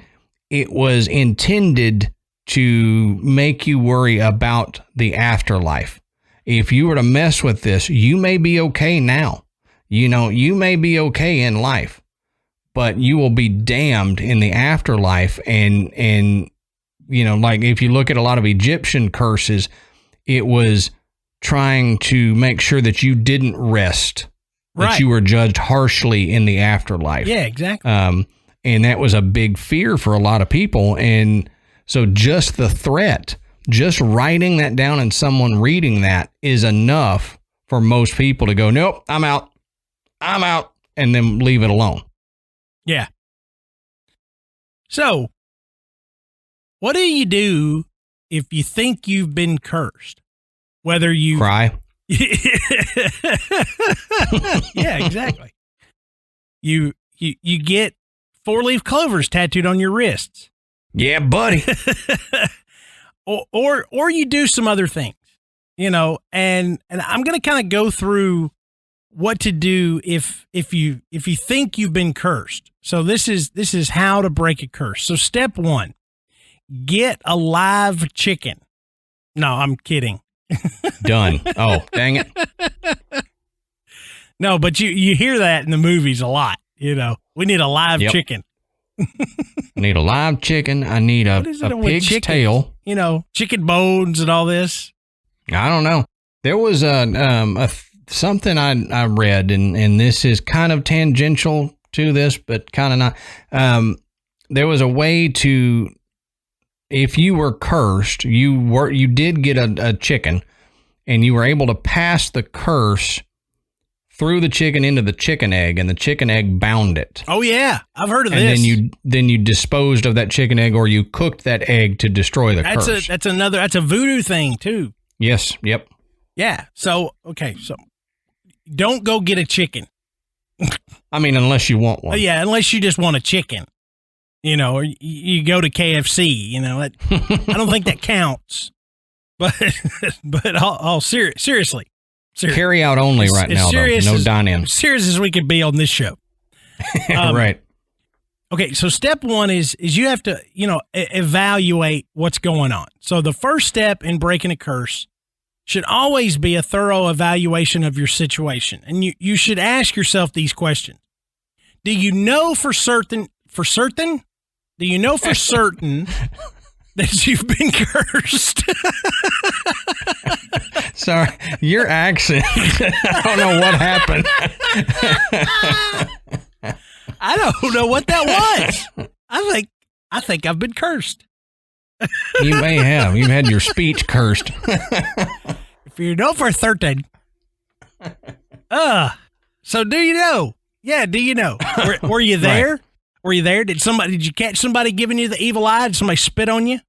it was intended to make you worry about the afterlife. If you were to mess with this, you may be okay now. You may be okay in life, but you will be damned in the afterlife. And like if you look at a lot of Egyptian curses, it was trying to make sure that you didn't rest, that you were judged harshly in the afterlife.
Yeah, exactly.
And that was a big fear for a lot of people. And so just the threat, just writing that down and someone reading that is enough for most people to go, nope, I'm out, and then leave it alone.
Yeah. So, what do you do if you think you've been cursed? Whether you
cry.
Yeah, exactly. You get 4-leaf clovers tattooed on your wrists.
Yeah, buddy.
or you do some other things, and I'm going to kind of go through what to do if you think you've been cursed. So this is how to break a curse. So step 1, get a live chicken. No, I'm kidding.
Done. Oh, dang it.
No, but you hear that in the movies a lot. We need a live chicken.
I need a live chicken. I need a pig's tail.
Chicken bones and all this.
I don't know. There was something I read, and this is kind of tangential to this, but kind of not. There was a way to, if you were cursed, you did get a chicken, and you were able to pass the curse threw the chicken into the chicken egg, and the chicken egg bound it.
Oh yeah, I've heard of this.
And then you disposed of that chicken egg, or you cooked that egg to destroy the curse.
That's a voodoo thing too.
Yes. Yep.
Yeah. So don't go get a chicken.
I mean, unless you want one.
Yeah, unless you just want a chicken. Or you go to KFC. I don't think that counts. But seriously.
Carry out only right now, though. No dine-in.
Serious as we could be on this show.
Right.
Okay, so step 1 is you have to, evaluate what's going on. So the first step in breaking a curse should always be a thorough evaluation of your situation. And you should ask yourself these questions. Do you know for certain? Do you know for certain that you've been cursed?
Sorry, your accent. I don't know what happened.
I don't know what that was. I think I've been cursed.
You may have. You've had your speech cursed.
If you know for certain. So do you know? Yeah, do you know? Were you there? Right. Were you there? Did you catch somebody giving you the evil eye? Did somebody spit on you?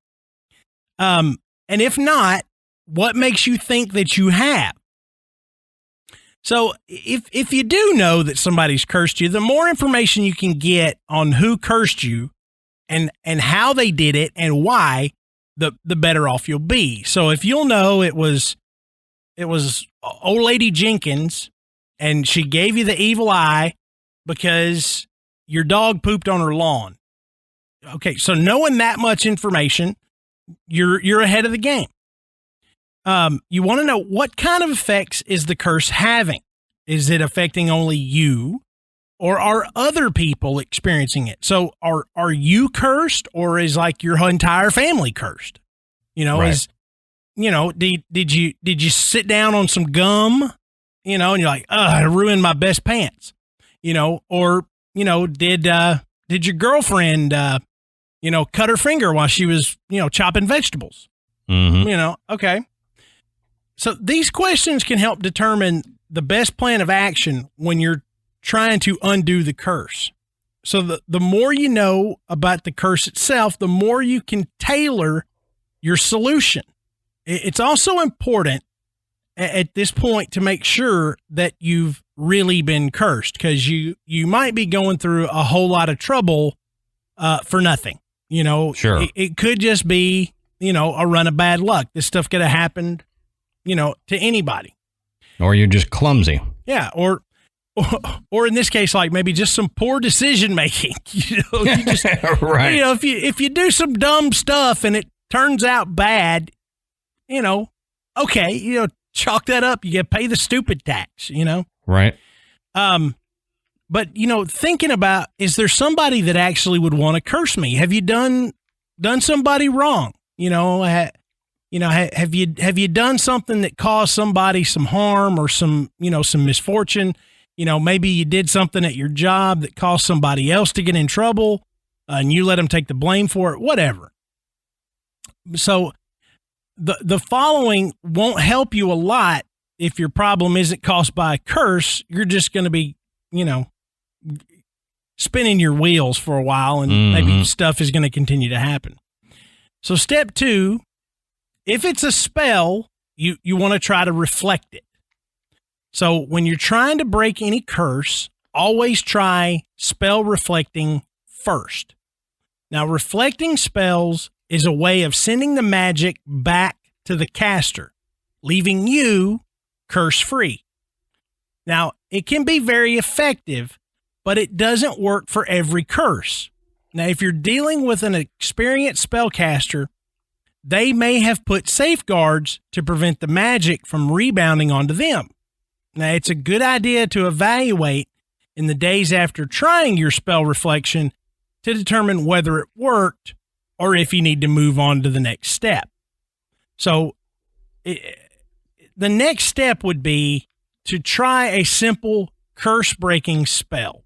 And if not, what makes you think that you have? So if you do know that somebody's cursed you, the more information you can get on who cursed you and how they did it and why, the better off you'll be. So if you'll know it was old lady Jenkins and she gave you the evil eye because your dog pooped on her lawn. Okay, so knowing that much information, you're ahead of the game. You want to know what kind of effects is the curse having? Is it affecting only you, or are other people experiencing it? So are you cursed, or is like your entire family cursed? Right. Did you sit down on some gum, and you're like, I ruined my best pants, or did your girlfriend cut her finger while she was chopping vegetables?
Mm-hmm.
Okay. So these questions can help determine the best plan of action when you're trying to undo the curse. So the more you know about the curse itself, the more you can tailor your solution. It's also important at this point to make sure that you've really been cursed, because you might be going through a whole lot of trouble for nothing.
Sure.
It could just be, a run of bad luck. This stuff could have happened, to anybody.
Or you're just clumsy.
Yeah. Or in this case, like maybe just some poor decision making. You just,
right.
If you do some dumb stuff and it turns out bad, okay, chalk that up. You got to pay the stupid tax,
Right.
But thinking about, is there somebody that actually would want to curse me? Have you done somebody wrong? Have you done something that caused somebody some harm or some misfortune? Maybe you did something at your job that caused somebody else to get in trouble, and you let them take the blame for it, whatever. So the following won't help you a lot if your problem isn't caused by a curse. You're just going to be, spinning your wheels for a while, and maybe stuff is going to continue to happen. So step 2, if it's a spell, you want to try to reflect it. So when you're trying to break any curse, always try spell reflecting first. Now, reflecting spells is a way of sending the magic back to the caster, leaving you curse-free. Now, it can be very effective, but it doesn't work for every curse. Now, if you're dealing with an experienced spellcaster, they may have put safeguards to prevent the magic from rebounding onto them. Now, it's a good idea to evaluate in the days after trying your spell reflection to determine whether it worked or if you need to move on to the next step. So, the next step would be to try a simple curse-breaking spell.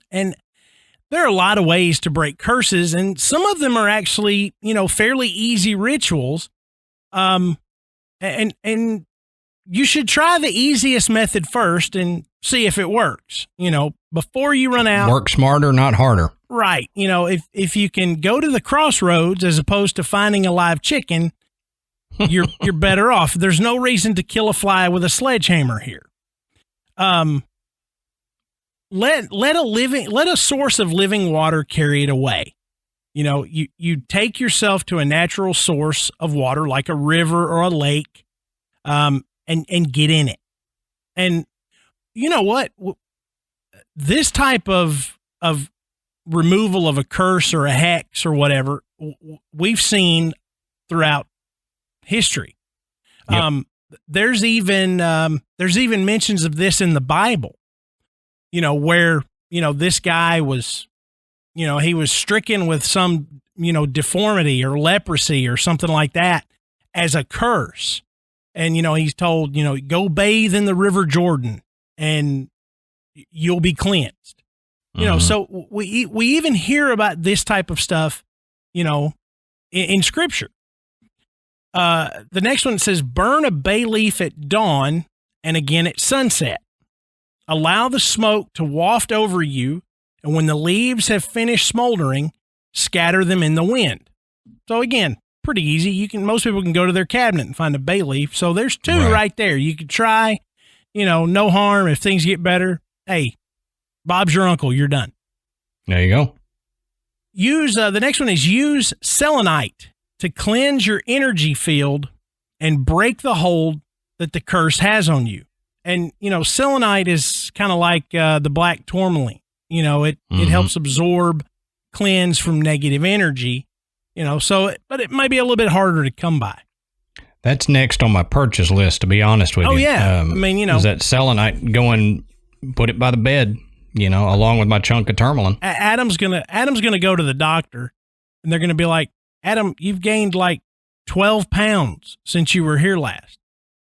And there are a lot of ways to break curses, and some of them are actually, fairly easy rituals. And you should try the easiest method first and see if it works, before you run out.
Work smarter, not harder.
Right. If you can go to the crossroads as opposed to finding a live chicken, you're better off. There's no reason to kill a fly with a sledgehammer here. Let a source of living water carry it away. You take yourself to a natural source of water like a river or a lake, and get in it. And you know what? This type of removal of a curse or a hex or whatever, we've seen throughout history. Yep. There's even mentions of this in the Bible, where, this guy was, he was stricken with some, deformity or leprosy or something like that as a curse. And, he's told, go bathe in the River Jordan and you'll be cleansed. So we even hear about this type of stuff, in Scripture. The next one says, burn a bay leaf at dawn and again at sunset. Allow the smoke to waft over you, and when the leaves have finished smoldering, scatter them in the wind. So again, pretty easy. Most people can go to their cabinet and find a bay leaf. So there's 2 right there. You could try, no harm. If things get better, hey, Bob's your uncle. You're done.
There you go.
Use the next one is use selenite to cleanse your energy field and break the hold that the curse has on you. And, selenite is kind of like the black tourmaline. It helps absorb, cleanse from negative energy, but it might be a little bit harder to come by.
That's next on my purchase list, to be honest with you.
Oh, yeah.
Is that selenite, going, put it by the bed, along with my chunk of tourmaline.
Adam's gonna go to the doctor, and they're going to be like, Adam, you've gained like 12 pounds since you were here last.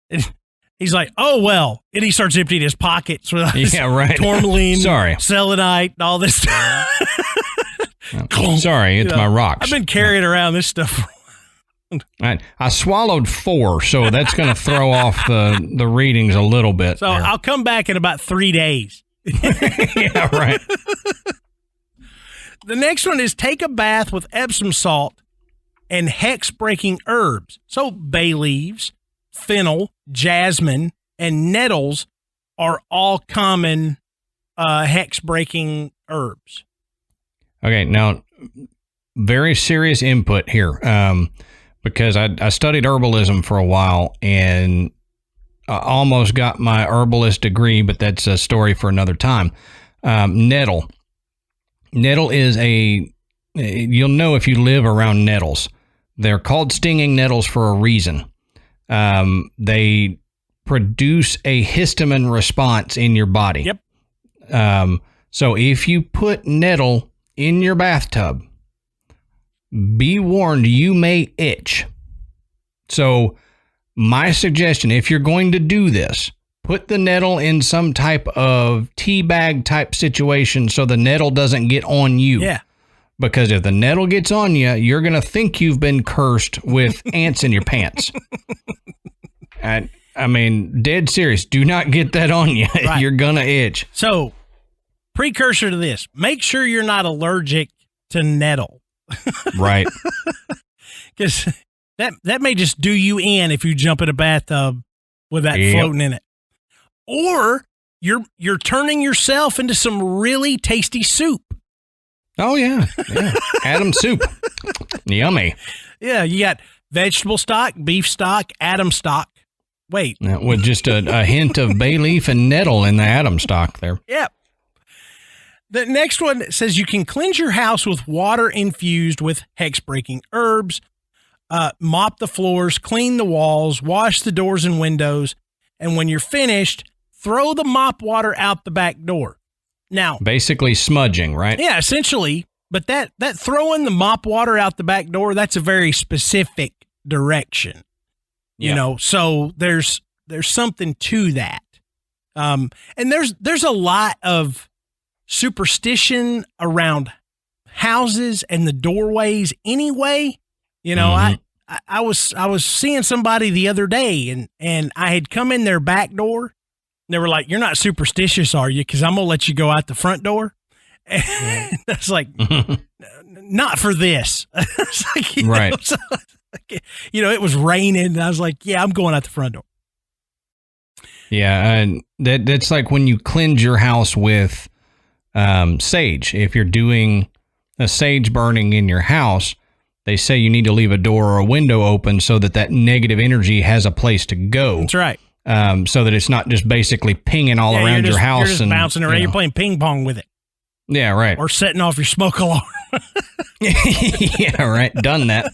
And he's like, oh, well. And he starts emptying his pockets with tourmaline, selenite, and all this stuff.
Sorry, it's my rocks.
I've been carrying around this stuff for a while.
I swallowed 4, so that's going to throw off the readings a little bit.
So there. I'll come back in about 3 days.
Yeah, right.
The next one is take a bath with Epsom salt and hex-breaking herbs. So bay leaves, fennel, jasmine, and nettles are all common hex-breaking herbs.
Okay, now, very serious input here, because I studied herbalism for a while, and I almost got my herbalist degree, but that's a story for another time. Nettle. Nettle is you'll know if you live around nettles. They're called stinging nettles for a reason. They produce a histamine response in your body.
Yep.
So if you put nettle in your bathtub, be warned, you may itch. So my suggestion, if you're going to do this, put the nettle in some type of tea bag type situation so the nettle doesn't get on you.
Yeah.
Because if the nettle gets on you, you're going to think you've been cursed with ants in your pants. I mean, dead serious. Do not get that on you. Right. You're going to itch.
So, precursor to this, make sure you're not allergic to nettle.
Right.
Because that may just do you in if you jump in a bathtub with that floating in it. Or you're turning yourself into some really tasty soup.
Oh, yeah. Adam soup. Yummy.
Yeah, you got vegetable stock, beef stock, Adam stock. Wait.
With just a hint of bay leaf and nettle in the Adam stock there.
Yep. The next one says you can cleanse your house with water infused with hex-breaking herbs, mop the floors, clean the walls, wash the doors and windows, and when you're finished, throw the mop water out the back door. Now,
basically smudging, right?
Yeah, essentially. But that throwing the mop water out the back door, that's a very specific direction. You know, so there's something to that. And there's a lot of superstition around houses and the doorways anyway. You know, I was seeing somebody the other day and I had come in their back door. They were like, "You're not superstitious, are you? Because I'm going to let you go out the front door." And I was like, "Not for this." Like,
right.
It was raining. And I was like, "Yeah, I'm going out the front door."
Yeah. And that's like when you cleanse your house with sage. If you're doing a sage burning in your house, they say you need to leave a door or a window open so that negative energy has a place to go.
That's right.
So that it's not just basically pinging all around your house.
You're just bouncing around. You're playing ping pong with it.
Yeah, right.
Or setting off your smoke alarm.
Yeah, right. Done that.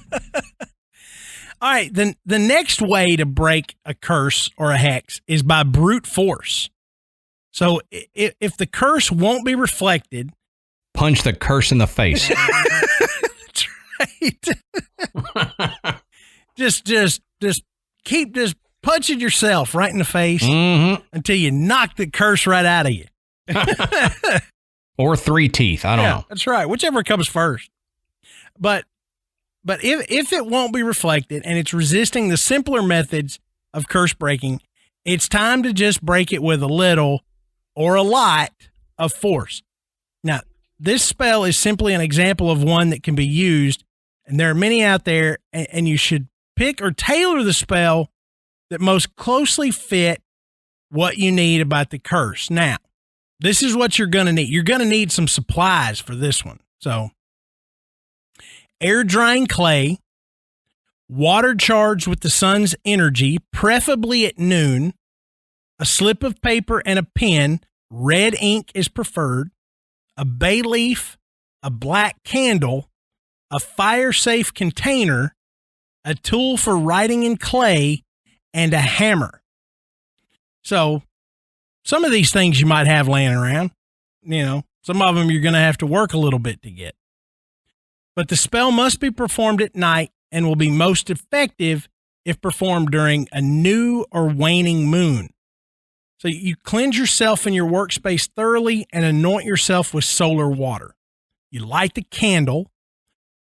All right. Then the next way to break a curse or a hex is by brute force. So if the curse won't be reflected,
punch the curse in the face.
That's right. just keep punching yourself right in the face until you knock the curse right out of you.
Or 3 teeth. I don't know.
That's right. Whichever comes first. But if it won't be reflected and it's resisting the simpler methods of curse breaking, it's time to just break it with a little or a lot of force. Now, this spell is simply an example of one that can be used, and there are many out there, and you should pick or tailor the spell that most closely fit what you need about the curse. Now, this is what you're going to need. You're going to need some supplies for this one. So, air drying clay, water charged with the sun's energy, preferably at noon, a slip of paper and a pen, red ink is preferred, a bay leaf, a black candle, a fire-safe container, a tool for writing in clay, and a hammer. So, some of these things you might have laying around. Some of them you're going to have to work a little bit to get. But the spell must be performed at night and will be most effective if performed during a new or waning moon. So you cleanse yourself and your workspace thoroughly and anoint yourself with solar water. You light the candle,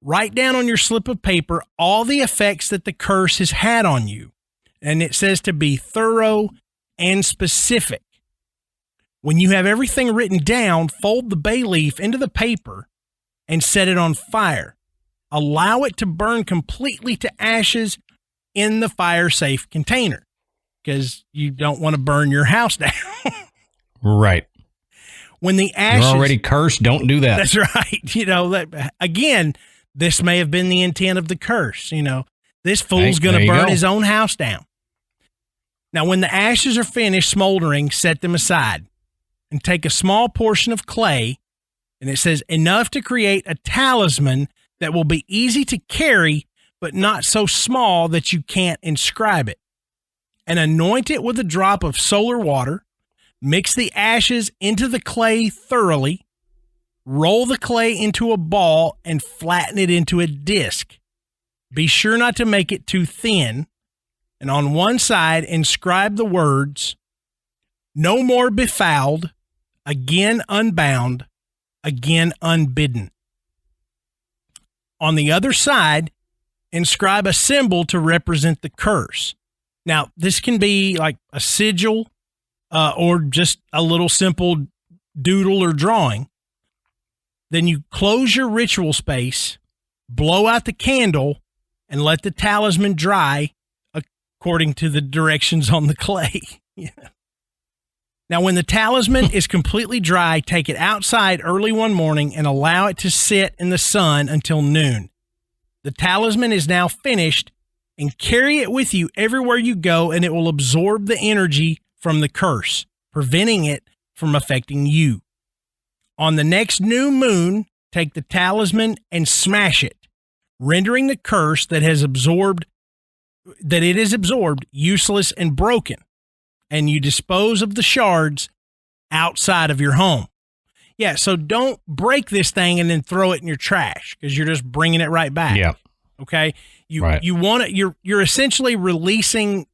Write down on your slip of paper all the effects that the curse has had on you. And it says to be thorough and specific. When you have everything written down, fold the bay leaf into the paper and set it on fire. Allow it to burn completely to ashes in the fire-safe container because you don't want to burn your house down.
Right.
When the ashes...
You're already cursed. Don't do that.
That's right. Again, this may have been the intent of the curse. This fool's going to burn his own house down. Now, when the ashes are finished smoldering, set them aside and take a small portion of clay, and it says enough to create a talisman that will be easy to carry, but not so small that you can't inscribe it. And anoint it with a drop of solar water. Mix the ashes into the clay thoroughly. Roll the clay into a ball and flatten it into a disc. Be sure not to make it too thin. And on one side, inscribe the words, "No more befouled, again unbound, again unbidden." On the other side, inscribe a symbol to represent the curse. Now, this can be like a sigil or just a little simple doodle or drawing. Then you close your ritual space, blow out the candle, and let the talisman dry according to the directions on the clay. Now, when the talisman is completely dry, take it outside early one morning and allow it to sit in the sun until noon. The talisman is now finished, and carry it with you everywhere you go, and it will absorb the energy from the curse, preventing it from affecting you. On the next new moon, take the talisman and smash it, rendering the curse that it has absorbed useless and broken, and you dispose of the shards outside of your home. Yeah, so don't break this thing and then throw it in your trash because you're just bringing it right back.
Yeah.
Okay? You want it. You're essentially releasing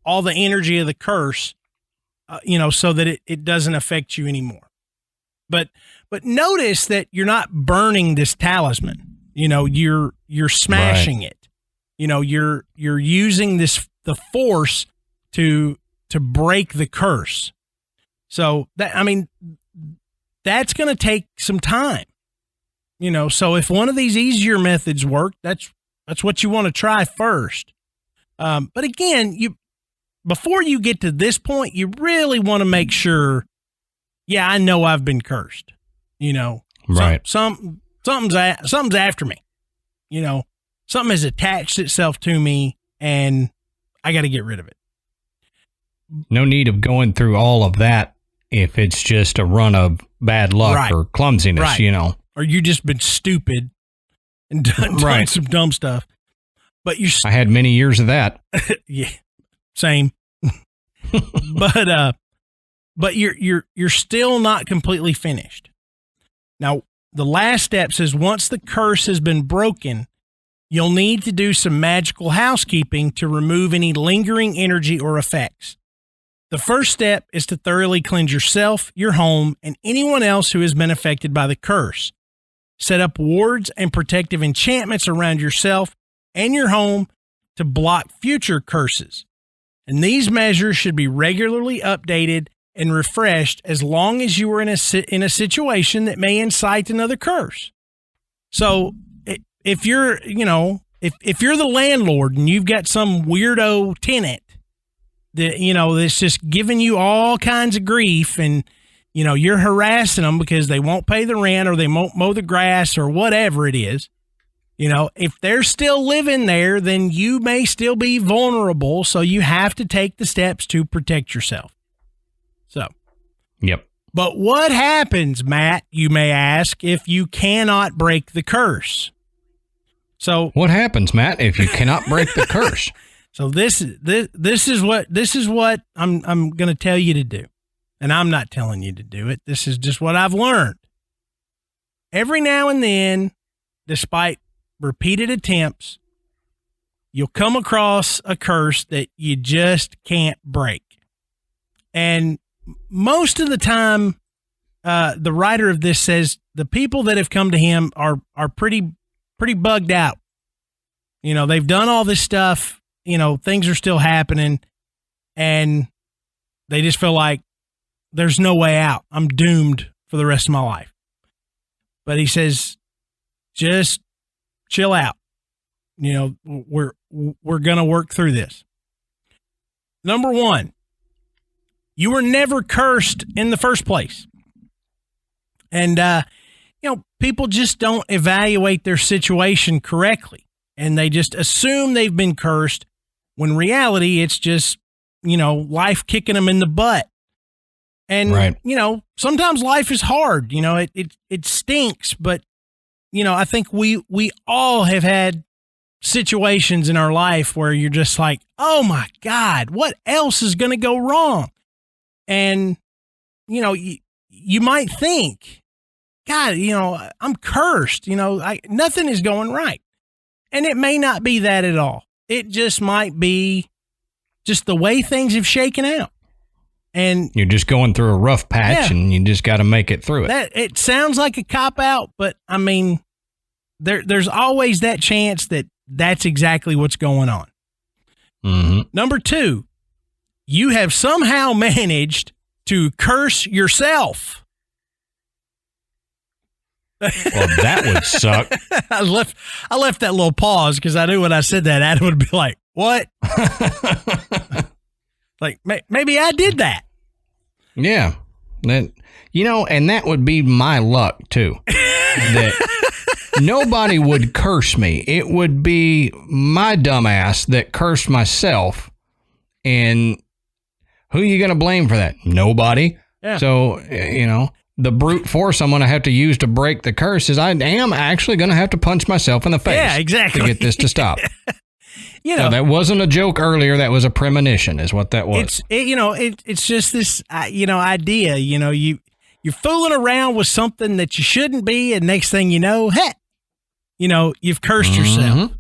all the energy of the curse, so that it doesn't affect you anymore. But notice that you're not burning this talisman. You're smashing it. You're using the force to break the curse. So that's going to take some time. So if one of these easier methods work, that's what you want to try first. But again, before you get to this point, you really want to make sure, I know I've been cursed.
Right.
Something's after me. Something has attached itself to me and I got to get rid of it.
No need of going through all of that if it's just a run of bad luck or clumsiness,
Or you just been stupid and done some dumb stuff. But I
had many years of that.
Yeah, same. But you're still not completely finished. Now, the last step says once the curse has been broken, you'll need to do some magical housekeeping to remove any lingering energy or effects. The first step is to thoroughly cleanse yourself, your home, and anyone else who has been affected by the curse. Set up wards and protective enchantments around yourself and your home to block future curses. And these measures should be regularly updated and refreshed as long as you are in a situation that may incite another curse. So if you're, if you're the landlord and you've got some weirdo tenant that, that's just giving you all kinds of grief and, you're harassing them because they won't pay the rent or they won't mow the grass or whatever it is, if they're still living there, then you may still be vulnerable. So you have to take the steps to protect yourself. So,
yep.
But what happens, Matt, you may ask, if you cannot break the curse? So
what happens, Matt, if you cannot break the curse?
So this is what I'm going to tell you to do. And I'm not telling you to do it. This is just what I've learned. Every now and then, despite repeated attempts, you'll come across a curse that you just can't break. And most of the time, the writer of this says the people that have come to him are pretty pretty bugged out. You know, they've done all this stuff, you know, things are still happening, and they just feel like there's no way out. I'm doomed for the rest of my life. But he says, just chill out. You know, we're going to work through this. Number one, you were never cursed in the first place. And, you know, people just don't evaluate their situation correctly. And they just assume they've been cursed, when reality, it's just, you know, life kicking them in the butt. And, you know, sometimes life is hard. You know, it stinks. But, you know, I think we all have had situations in our life where you're just like, oh, my God, what else is going to go wrong? And, you know, you might think, God, you know, I'm cursed. You know, nothing is going right. And it may not be that at all. It just might be just the way things have shaken out. And
you're just going through a rough patch, and you just got to make it through it.
It sounds like a cop-out, but, I mean, there's always that chance that that's exactly what's going on.
Mm-hmm.
Number two, you have somehow managed to curse yourself.
Well, that would suck.
I left that little pause because I knew when I said that, Adam would be like, what? Like, maybe I did that.
Yeah. You know, and that would be my luck, too. That nobody would curse me. It would be my dumbass that cursed myself. And who are you going to blame for that? Nobody.
Yeah.
So, you know, the brute force I'm going to have to use to break the curse is I am actually going to have to punch myself in the face.
Yeah, exactly.
To get this to stop.
You know,
so that wasn't a joke earlier. That was a premonition, is what that was.
It's just this, idea. You know, you're fooling around with something that you shouldn't be, and next thing you know, heck, you know, you've cursed yourself.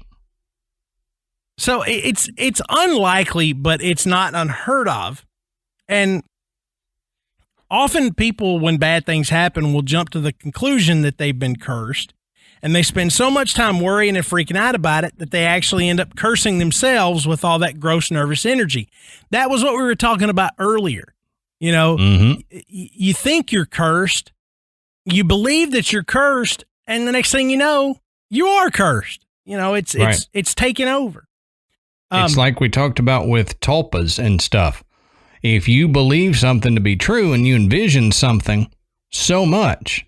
So it's unlikely, but it's not unheard of. And often people, when bad things happen, will jump to the conclusion that they've been cursed. And they spend so much time worrying and freaking out about it that they actually end up cursing themselves with all that gross nervous energy. That was what we were talking about earlier. You know, you think you're cursed, you believe that you're cursed, and the next thing you know, you are cursed. You know, it's taken over.
It's like we talked about with tulpas and stuff. If you believe something to be true and you envision something so much,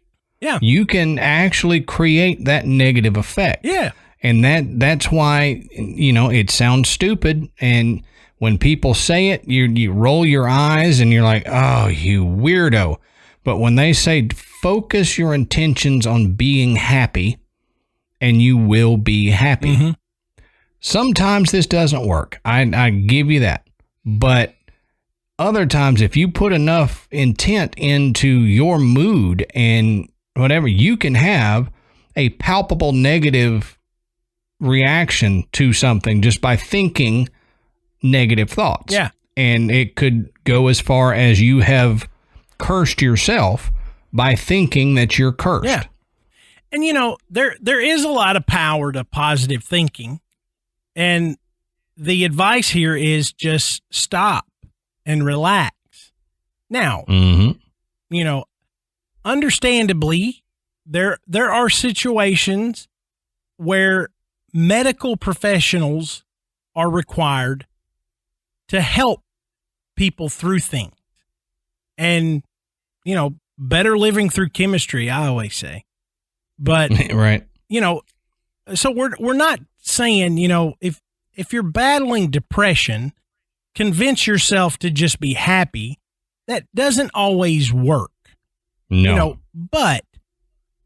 you can actually create that negative effect.
Yeah.
And that's why, you know, it sounds stupid. And when people say it, you roll your eyes and you're like, oh, you weirdo. But when they say focus your intentions on being happy, and you will be happy. Sometimes this doesn't work. I give you that. But other times, if you put enough intent into your mood and whatever, you can have a palpable negative reaction to something just by thinking negative thoughts.
Yeah.
And it could go as far as you have cursed yourself by thinking that you're cursed.
Yeah. And, you know, there is a lot of power to positive thinking. And the advice here is just stop and relax. Now, you know, understandably, there are situations where medical professionals are required to help people through things. And, you know, better living through chemistry, I always say. But, you know, so we're not saying, you know, if you're battling depression, convince yourself to just be happy. That doesn't always work.
No.
You know, but,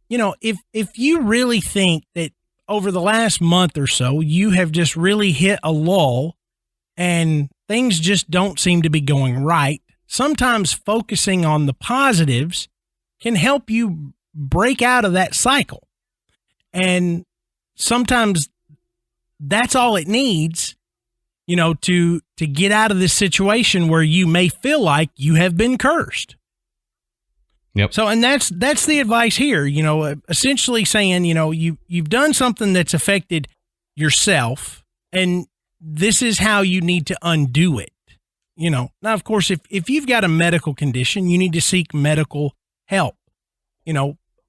you know, if you really think that over the last month or so, you have just really hit a lull and things just don't seem to be going right, sometimes focusing on the positives can help you break out of that cycle. And sometimes that's all it needs, you know, to get out of this situation where you may feel like you have been cursed.
Yep.
So, and that's the advice here, essentially saying, you've done something that's affected yourself, and this is how you need to undo it. Now, of course, if you've got a medical condition, you need to seek medical help,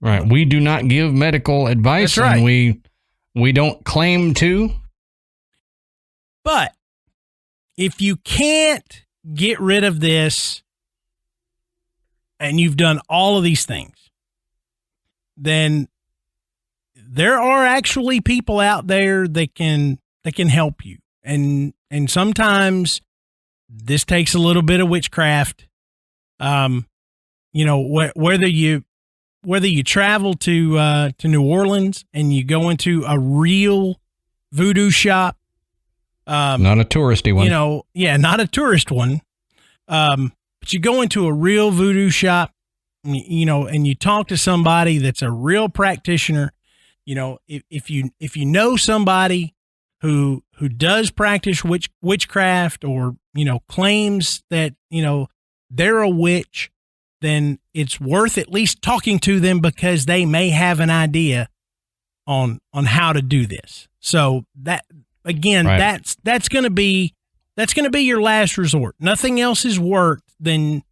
Right. We do not give medical advice.
That's right.
And we don't claim to.
But if you can't get rid of this and you've done all of these things, then there are actually people out there that can help you. And sometimes this takes a little bit of witchcraft. Whether you travel to New Orleans and you go into a real voodoo shop,
not a touristy one,
not a tourist one, but you go into a real voodoo shop, and you talk to somebody that's a real practitioner. If you know somebody who does practice witchcraft, or claims that they're a witch, then it's worth at least talking to them, because they may have an idea on how to do this. So that, again, right. that's going to be your last resort. Nothing else has worked. Then,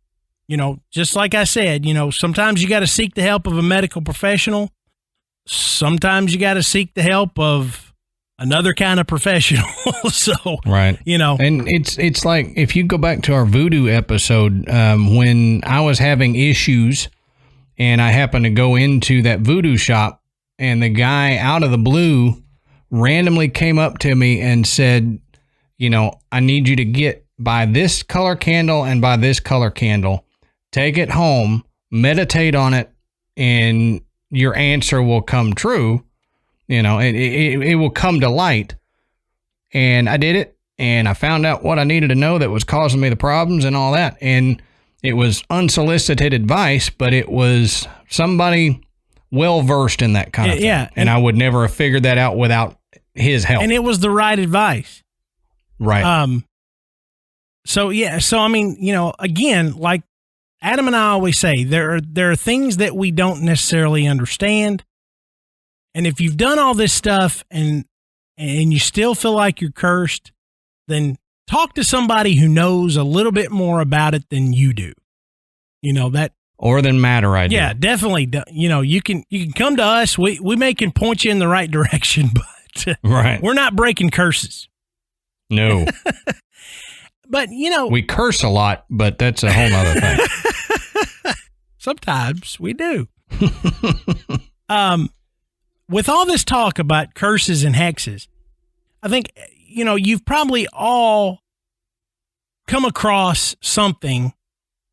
just like I said, sometimes you got to seek the help of a medical professional. Sometimes you got to seek the help of another kind of professional. So,
right. And it's like, if you go back to our voodoo episode, when I was having issues and I happened to go into that voodoo shop, and the guy out of the blue randomly came up to me and said, I need you to buy this color candle and buy this color candle, take it home, meditate on it, and your answer will come true. It will come to light. And I did it, and I found out what I needed to know that was causing me the problems and all that. And it was unsolicited advice, but it was somebody well-versed in that kind of thing. Yeah. And I would never have figured that out without his help.
And it was the right advice.
Right.
So, I mean, again, like Adam and I always say, there are things that we don't necessarily understand. And if you've done all this stuff and you still feel like you're cursed, then talk to somebody who knows a little bit more about it than you do.
Or than Matt or I do.
Yeah, definitely. You can come to us. We can point you in the right direction, but
right.
We're not breaking curses.
No.
But,
we curse a lot, but that's a whole other thing.
Sometimes we do. With all this talk about curses and hexes, I think, you've probably all come across something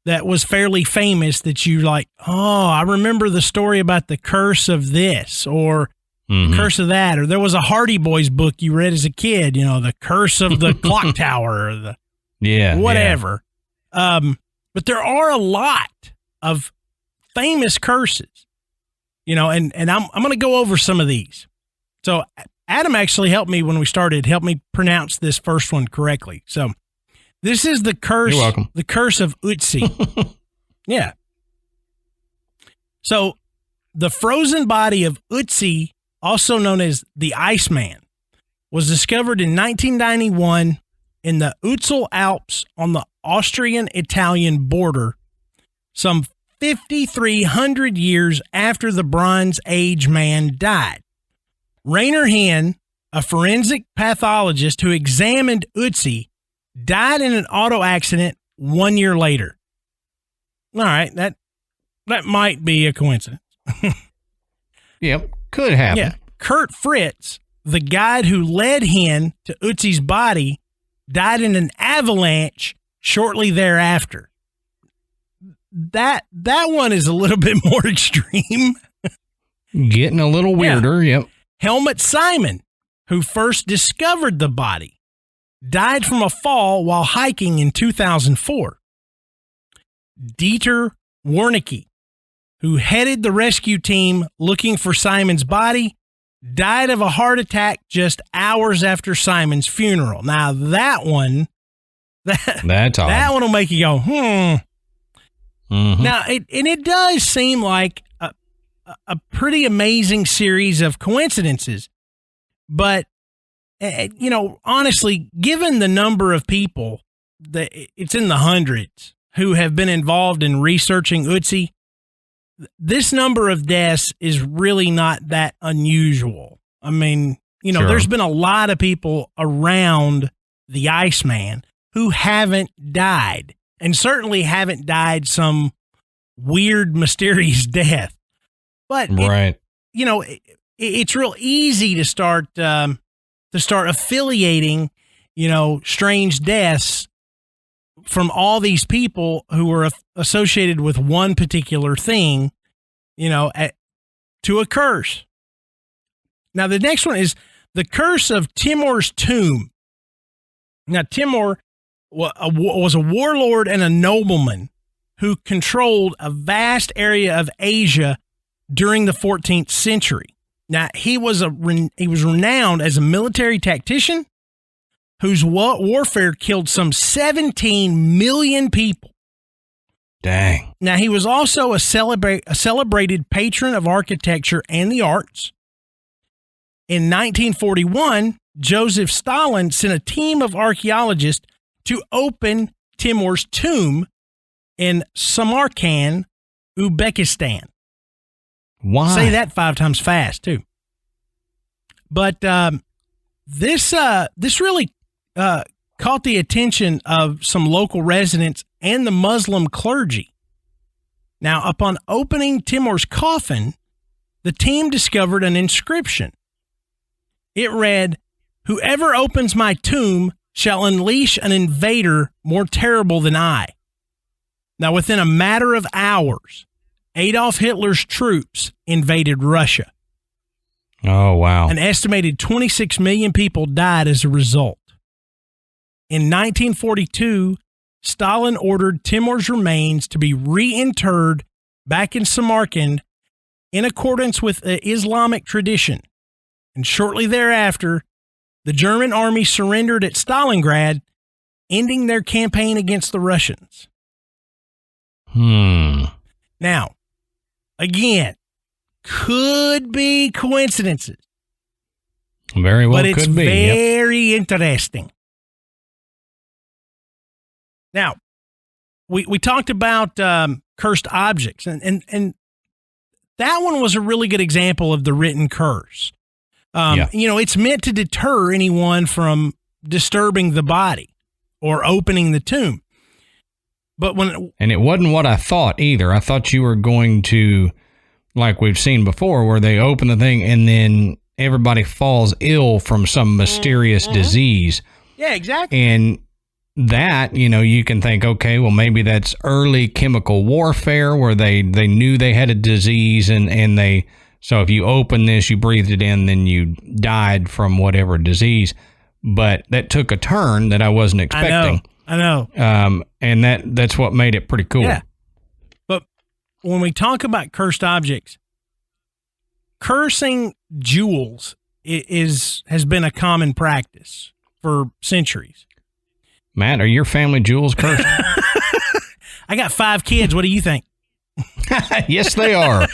that was fairly famous that you like, oh, I remember the story about the curse of this, or the curse of that, or there was a Hardy Boys book you read as a kid, the curse of the clock tower, or the whatever. Yeah. But there are a lot of famous curses. And I'm going to go over some of these. So Adam actually helped me when we started, helped me pronounce this first one correctly. So this is the curse.
You're welcome.
The curse of Utsi. Yeah. So the frozen body of Utsi, also known as the Iceman, was discovered in 1991 in the Utzel Alps on the Austrian-Italian border, some 5,300 years after the Bronze Age man died. Rainer Henn, a forensic pathologist who examined Utsi, died in an auto accident 1 year later. All right, that might be a coincidence.
Yep, could happen.
Yeah, Kurt Fritz, the guide who led Henn to Utsi's body, died in an avalanche shortly thereafter. That one is a little bit more extreme.
Getting a little weirder, Yep.
Helmut Simon, who first discovered the body, died from a fall while hiking in 2004. Dieter Wernicke, who headed the rescue team looking for Simon's body, died of a heart attack just hours after Simon's funeral. Now that one,
that's odd.
That one will make you go,
Mm-hmm.
Now, it does seem like a pretty amazing series of coincidences, but honestly, given the number of people that it's in the hundreds who have been involved in researching Ötzi, this number of deaths is really not that unusual. I mean,
Sure.
There's been a lot of people around the Iceman who haven't died, and certainly haven't died some weird, mysterious death. But
right.
it's real easy to start affiliating, strange deaths from all these people who are associated with one particular thing, to a curse. Now, the next one is the curse of Timur's tomb. Now, Timur was a warlord and a nobleman who controlled a vast area of Asia during the 14th century. Now, he was renowned as a military tactician whose warfare killed some 17 million people.
Dang.
Now, he was also a celebrated patron of architecture and the arts. In 1941, Joseph Stalin sent a team of archaeologists to open Timur's tomb in Samarkand, Uzbekistan.
Why?
Say that 5 times fast, too. But this really caught the attention of some local residents and the Muslim clergy. Now, upon opening Timur's coffin, the team discovered an inscription. It read, "Whoever opens my tomb shall unleash an invader more terrible than I." Now, within a matter of hours, Adolf Hitler's troops invaded Russia.
Oh, wow.
An estimated 26 million people died as a result. In 1942, Stalin ordered Timur's remains to be reinterred back in Samarkand in accordance with the Islamic tradition. And shortly thereafter, the German army surrendered at Stalingrad, ending their campaign against the Russians. Now, again, could be coincidences.
Very well,
but it's
could be.
Very interesting. Now, we talked about cursed objects, and that one was a really good example of the written curse. It's meant to deter anyone from disturbing the body or opening the tomb. And
it wasn't what I thought either. I thought you were going to, like we've seen before, where they open the thing and then everybody falls ill from some mysterious disease.
Yeah, exactly.
And that, you can think, okay, well, maybe that's early chemical warfare where they knew they had a disease so if you open this, you breathed it in, then you died from whatever disease. But that took a turn that I wasn't expecting.
I know.
And that's what made it pretty cool.
Yeah. But when we talk about cursed objects, cursing jewels has been a common practice for centuries.
Matt, are your family jewels cursed?
I got 5 kids. What do you think?
Yes, they are.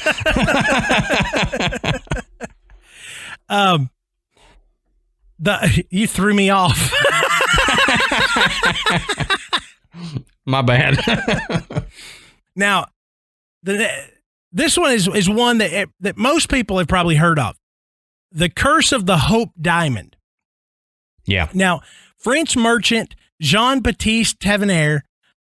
You threw me off.
My bad.
Now, this one is one that most people have probably heard of. The Curse of the Hope Diamond.
Yeah.
Now, French merchant Jean-Baptiste Tavernier,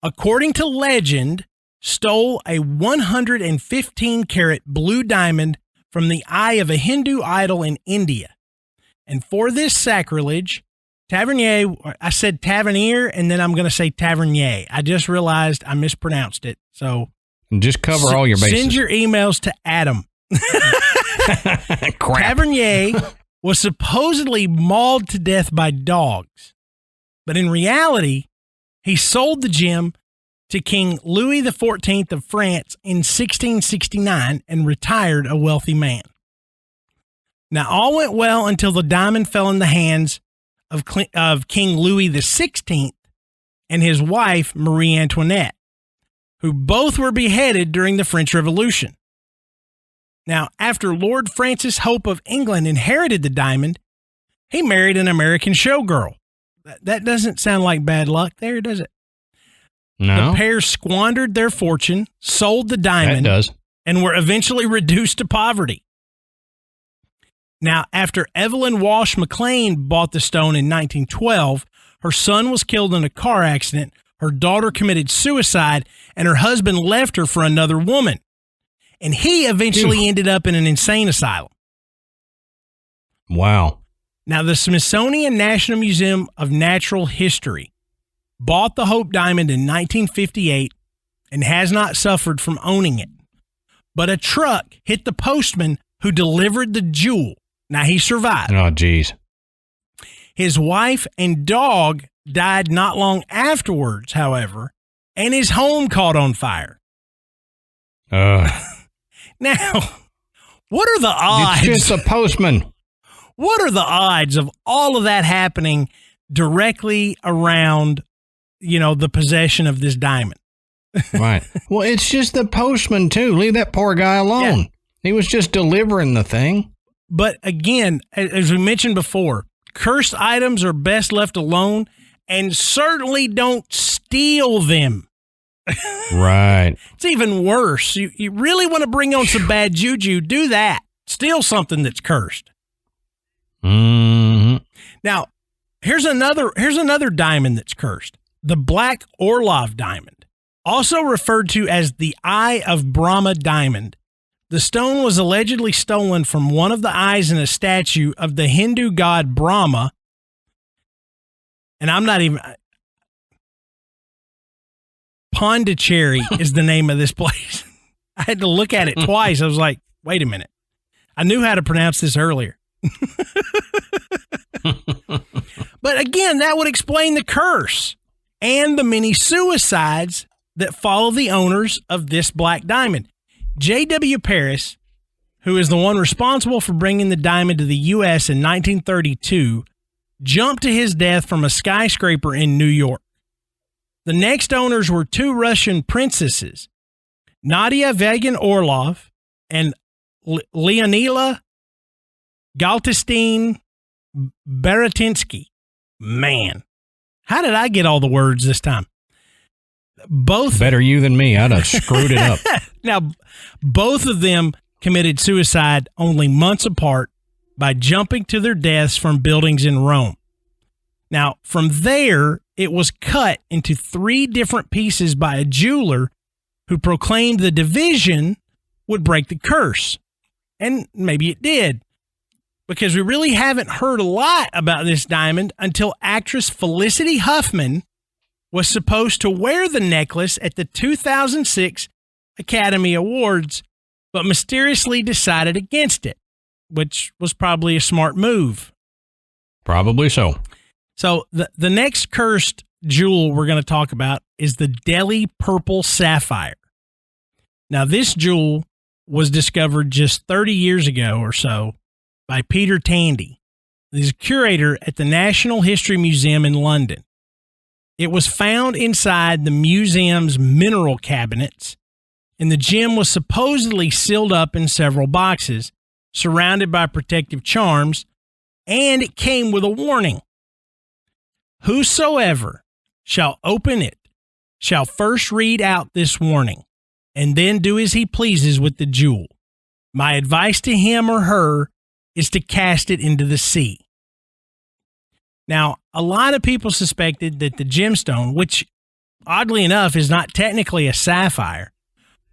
according to legend, stole a 115-carat blue diamond from the eye of a Hindu idol in India. And for this sacrilege, Tavernier, I said Tavernier, and then I'm going to say Tavernier. I just realized I mispronounced it. So
just cover all your bases.
Send your emails to Adam.
Crap.
Tavernier was supposedly mauled to death by dogs. But in reality, he sold the gem to King Louis XIV of France in 1669 and retired a wealthy man. Now, all went well until the diamond fell in the hands of King Louis XVI and his wife, Marie Antoinette, who both were beheaded during the French Revolution. Now, after Lord Francis Hope of England inherited the diamond, he married an American showgirl. That doesn't sound like bad luck there, does it?
No.
The pair squandered their fortune, sold the diamond, and were eventually reduced to poverty. Now, after Evelyn Walsh McLean bought the stone in 1912, her son was killed in a car accident, her daughter committed suicide, and her husband left her for another woman. And he eventually ended up in an insane asylum.
Wow.
Now, the Smithsonian National Museum of Natural History bought the Hope Diamond in 1958 and has not suffered from owning it. But a truck hit the postman who delivered the jewel. Now, he survived.
Oh, geez.
His wife and dog died not long afterwards, however, and his home caught on fire. Now, what are the odds?
It's just a postman.
What are the odds of all of that happening directly around, the possession of this diamond?
Right. Well, it's just the postman, too. Leave that poor guy alone. Yeah. He was just delivering the thing.
But again, as we mentioned before, cursed items are best left alone, and certainly don't steal them.
Right.
It's even worse. You really want to bring on some bad juju, do that. Steal something that's cursed.
Mm-hmm.
Now, here's another diamond that's cursed. The Black Orlov diamond, also referred to as the Eye of Brahma diamond. The stone was allegedly stolen from one of the eyes in a statue of the Hindu god Brahma. And I'm not even... Pondicherry is the name of this place. I had to look at it twice. I was like, wait a minute. I knew how to pronounce this earlier. But again, that would explain the curse and the many suicides that follow the owners of this black diamond. J.W. Paris, who is the one responsible for bringing the diamond to the U.S. in 1932, jumped to his death from a skyscraper in New York. The next owners were two Russian princesses, Nadia Vegan Orlov and Leonila Galtestein Baratinsky. Man, how did I get all the words this time? Both
better you than me. I'd have screwed it up.
Now, both of them committed suicide only months apart by jumping to their deaths from buildings in Rome. Now, from there, it was cut into 3 different pieces by a jeweler who proclaimed the division would break the curse. And maybe it did, because we really haven't heard a lot about this diamond until actress Felicity Huffman was supposed to wear the necklace at the 2006 Academy Awards, but mysteriously decided against it, which was probably a smart move.
Probably so.
So the next cursed jewel we're going to talk about is the Delhi Purple Sapphire. Now, this jewel was discovered just 30 years ago or so by Peter Tandy. He's a curator at the National History Museum in London. It was found inside the museum's mineral cabinets, and the gem was supposedly sealed up in several boxes, surrounded by protective charms, and it came with a warning. Whosoever shall open it shall first read out this warning, and then do as he pleases with the jewel. My advice to him or her is to cast it into the sea. Now, a lot of people suspected that the gemstone, which oddly enough is not technically a sapphire,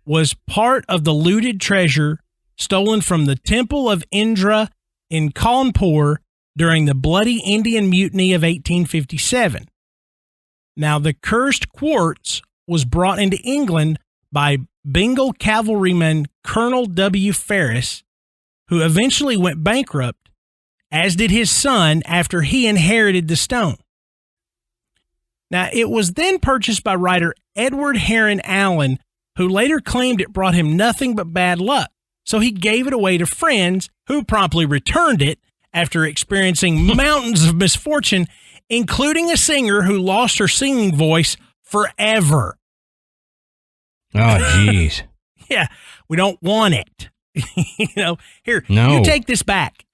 was part of the looted treasure stolen from the Temple of Indra in Kanpur during the bloody Indian Mutiny of 1857. Now, the cursed quartz was brought into England by Bengal cavalryman Colonel W. Ferris, who eventually went bankrupt, as did his son after he inherited the stone. Now, it was then purchased by writer Edward Heron Allen, who later claimed it brought him nothing but bad luck. So he gave it away to friends who promptly returned it after experiencing mountains of misfortune, including a singer who lost her singing voice forever.
Oh, jeez.
Yeah, we don't want it. Here,
no.
You take this back.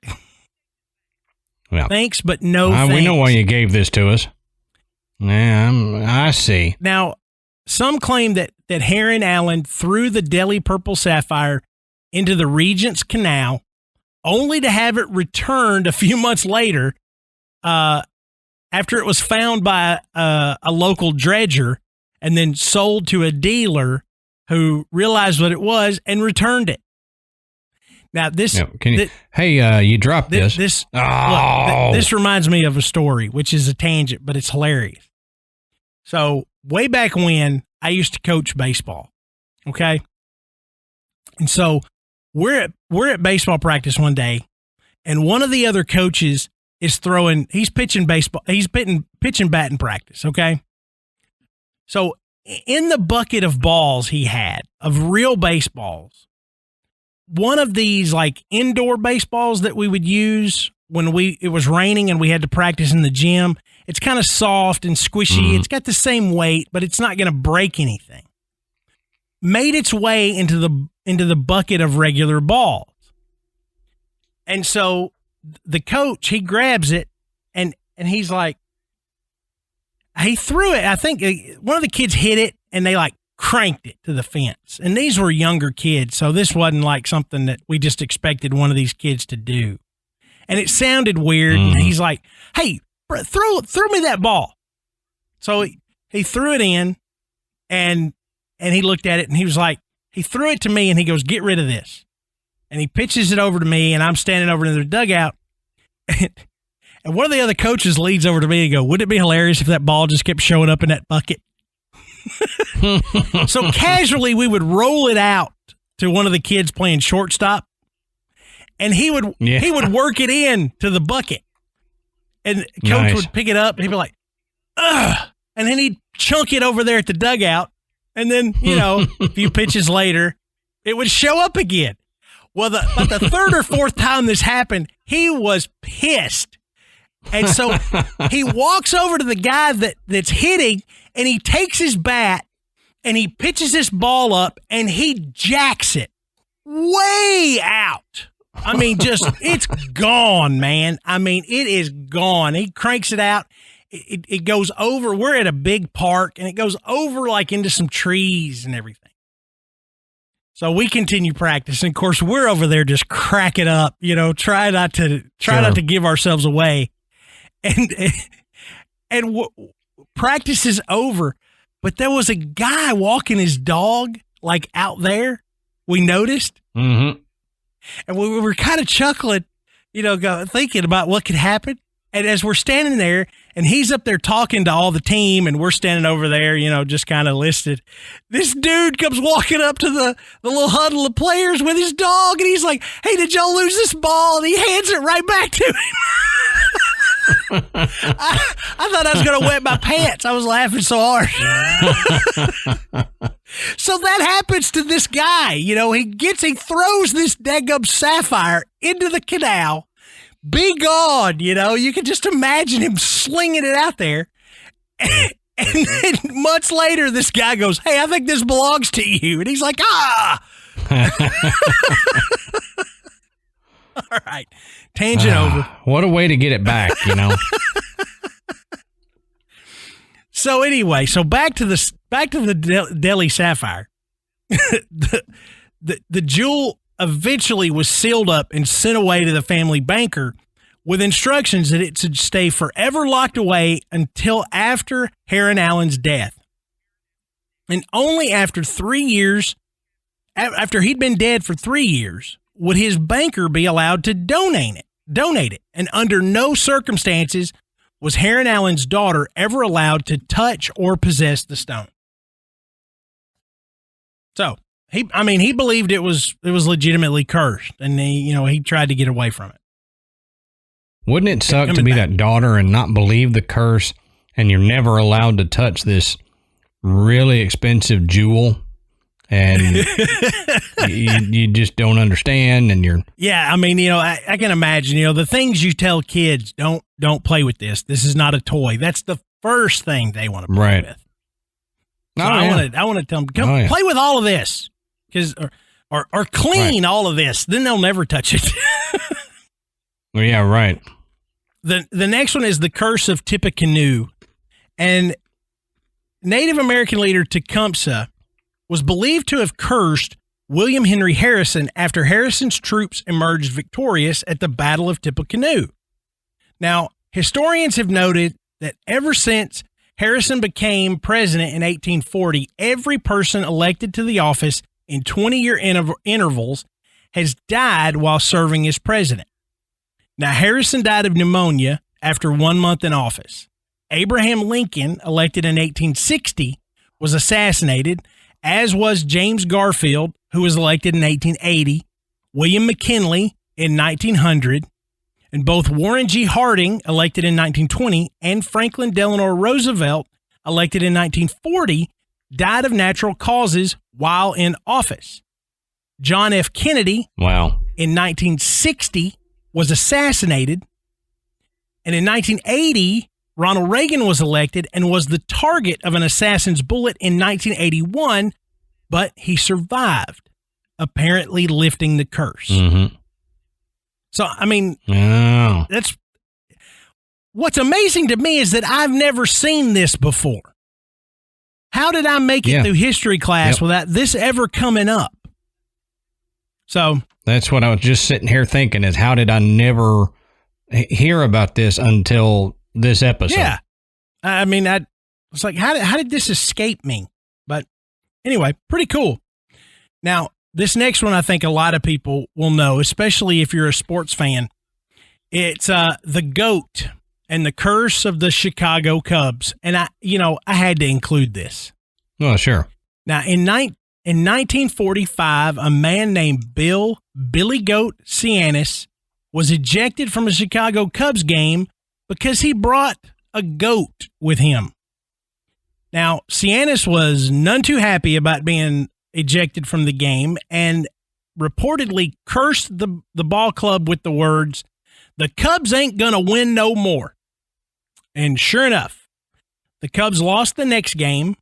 Well,
thanks, but no thanks.
We know why you gave this to us. Yeah, I see.
Now, some claim that Heron Allen threw the Delhi Purple Sapphire into the Regent's Canal, only to have it returned a few months later after it was found by a local dredger and then sold to a dealer who realized what it was and returned it. Now, this...
you dropped this.
This reminds me of a story, which is a tangent, but it's hilarious. So, way back when, I used to coach baseball, okay? And so, we're at baseball practice one day, and one of the other coaches is he's pitching batting practice, okay? So, in the bucket of balls he had, of real baseballs, one of these like indoor baseballs that we would use when it was raining and we had to practice in the gym, it's kind of soft and squishy. Mm-hmm. It's got the same weight, but it's not going to break anything. Made its way into the bucket of regular balls. And so the coach, he grabs it and he's like, he threw it. I think one of the kids hit it and they like cranked it to the fence. And these were younger kids, so this wasn't like something that we just expected one of these kids to do. And it sounded weird. Mm-hmm. And he's like, hey, throw me that ball. So he threw it in and he looked at it and he was like, he threw it to me and he goes, get rid of this. And he pitches it over to me and I'm standing over in the dugout. And one of the other coaches leads over to me and go, wouldn't it be hilarious if that ball just kept showing up in that bucket? So casually we would roll it out to one of the kids playing shortstop, and he would work it in to the bucket, and coach would pick it up and he'd be like, ugh, and then he'd chunk it over there at the dugout, and then a few pitches later it would show up again. Well, but the third or fourth time this happened, he was pissed. And so he walks over to the guy that's hitting, and he takes his bat and he pitches this ball up and he jacks it way out. I mean, it's gone, man. I mean, it is gone. He cranks it out. It goes over. We're at a big park and it goes over like into some trees and everything. So we continue practicing. Of course, we're over there just cracking up, try not to give ourselves away. And practice is over, but there was a guy walking his dog like out there. We noticed,
mm-hmm.
And we were kind of chuckling, thinking about what could happen. And as we're standing there, and he's up there talking to all the team, and we're standing over there, just kind of listed. This dude comes walking up to the little huddle of players with his dog, and he's like, "Hey, did y'all lose this ball?" And he hands it right back to him. I thought I was going to wet my pants. I was laughing so hard. So that happens to this guy. He throws this daggum sapphire into the canal. Be gone, you can just imagine him slinging it out there. And then months later, this guy goes, "Hey, I think this belongs to you." And he's like, "Ah." All right. Tangent over.
What a way to get it back,
So anyway, back to the Delhi Sapphire. the jewel eventually was sealed up and sent away to the family banker with instructions that it should stay forever locked away until after Heron Allen's death. And only after 3 years, after he'd been dead for 3 years, would his banker be allowed to donate it. And under no circumstances was Heron Allen's daughter ever allowed to touch or possess the stone. So he believed it was legitimately cursed, and he tried to get away from it.
Wouldn't it suck to be that daughter and not believe the curse, and you're never allowed to touch this really expensive jewel? And you just don't understand, and you're...
Yeah, I can imagine, the things you tell kids, don't play with this. This is not a toy. That's the first thing they want to play with. So I want to tell them, come play with all of this, or clean all of this. Then they'll never touch it.
Well, yeah, right.
The next one is the curse of Tippecanoe, and Native American leader Tecumseh was believed to have cursed William Henry Harrison after Harrison's troops emerged victorious at the Battle of Tippecanoe. Now, historians have noted that ever since Harrison became president in 1840, every person elected to the office in 20-year intervals has died while serving as president. Now, Harrison died of pneumonia after 1 month in office. Abraham Lincoln, elected in 1860, was assassinated, as was James Garfield, who was elected in 1880, William McKinley in 1900, and both Warren G. Harding, elected in 1920, and Franklin Delano Roosevelt, elected in 1940, died of natural causes while in office. John F. Kennedy, in 1960, was assassinated, and in 1980, Ronald Reagan was elected and was the target of an assassin's bullet in 1981, but he survived, apparently lifting the curse.
Mm-hmm.
So, I mean, that's what's amazing to me is that I've never seen this before. How did I make it through history class without this ever coming up? So
that's what I was just sitting here thinking is how did I never hear about this until this episode?
Yeah. I mean, I was like, how did this escape me? But anyway, pretty cool. Now, this next one I think a lot of people will know, especially if you're a sports fan. It's the GOAT and the curse of the Chicago Cubs. And I had to include this.
Oh, sure.
Now, in 1945, a man named Billy Goat Cianis was ejected from a Chicago Cubs game because he brought a goat with him. Now, Cianis was none too happy about being ejected from the game and reportedly cursed the ball club with the words, "The Cubs ain't gonna win no more." And sure enough, the Cubs lost the next game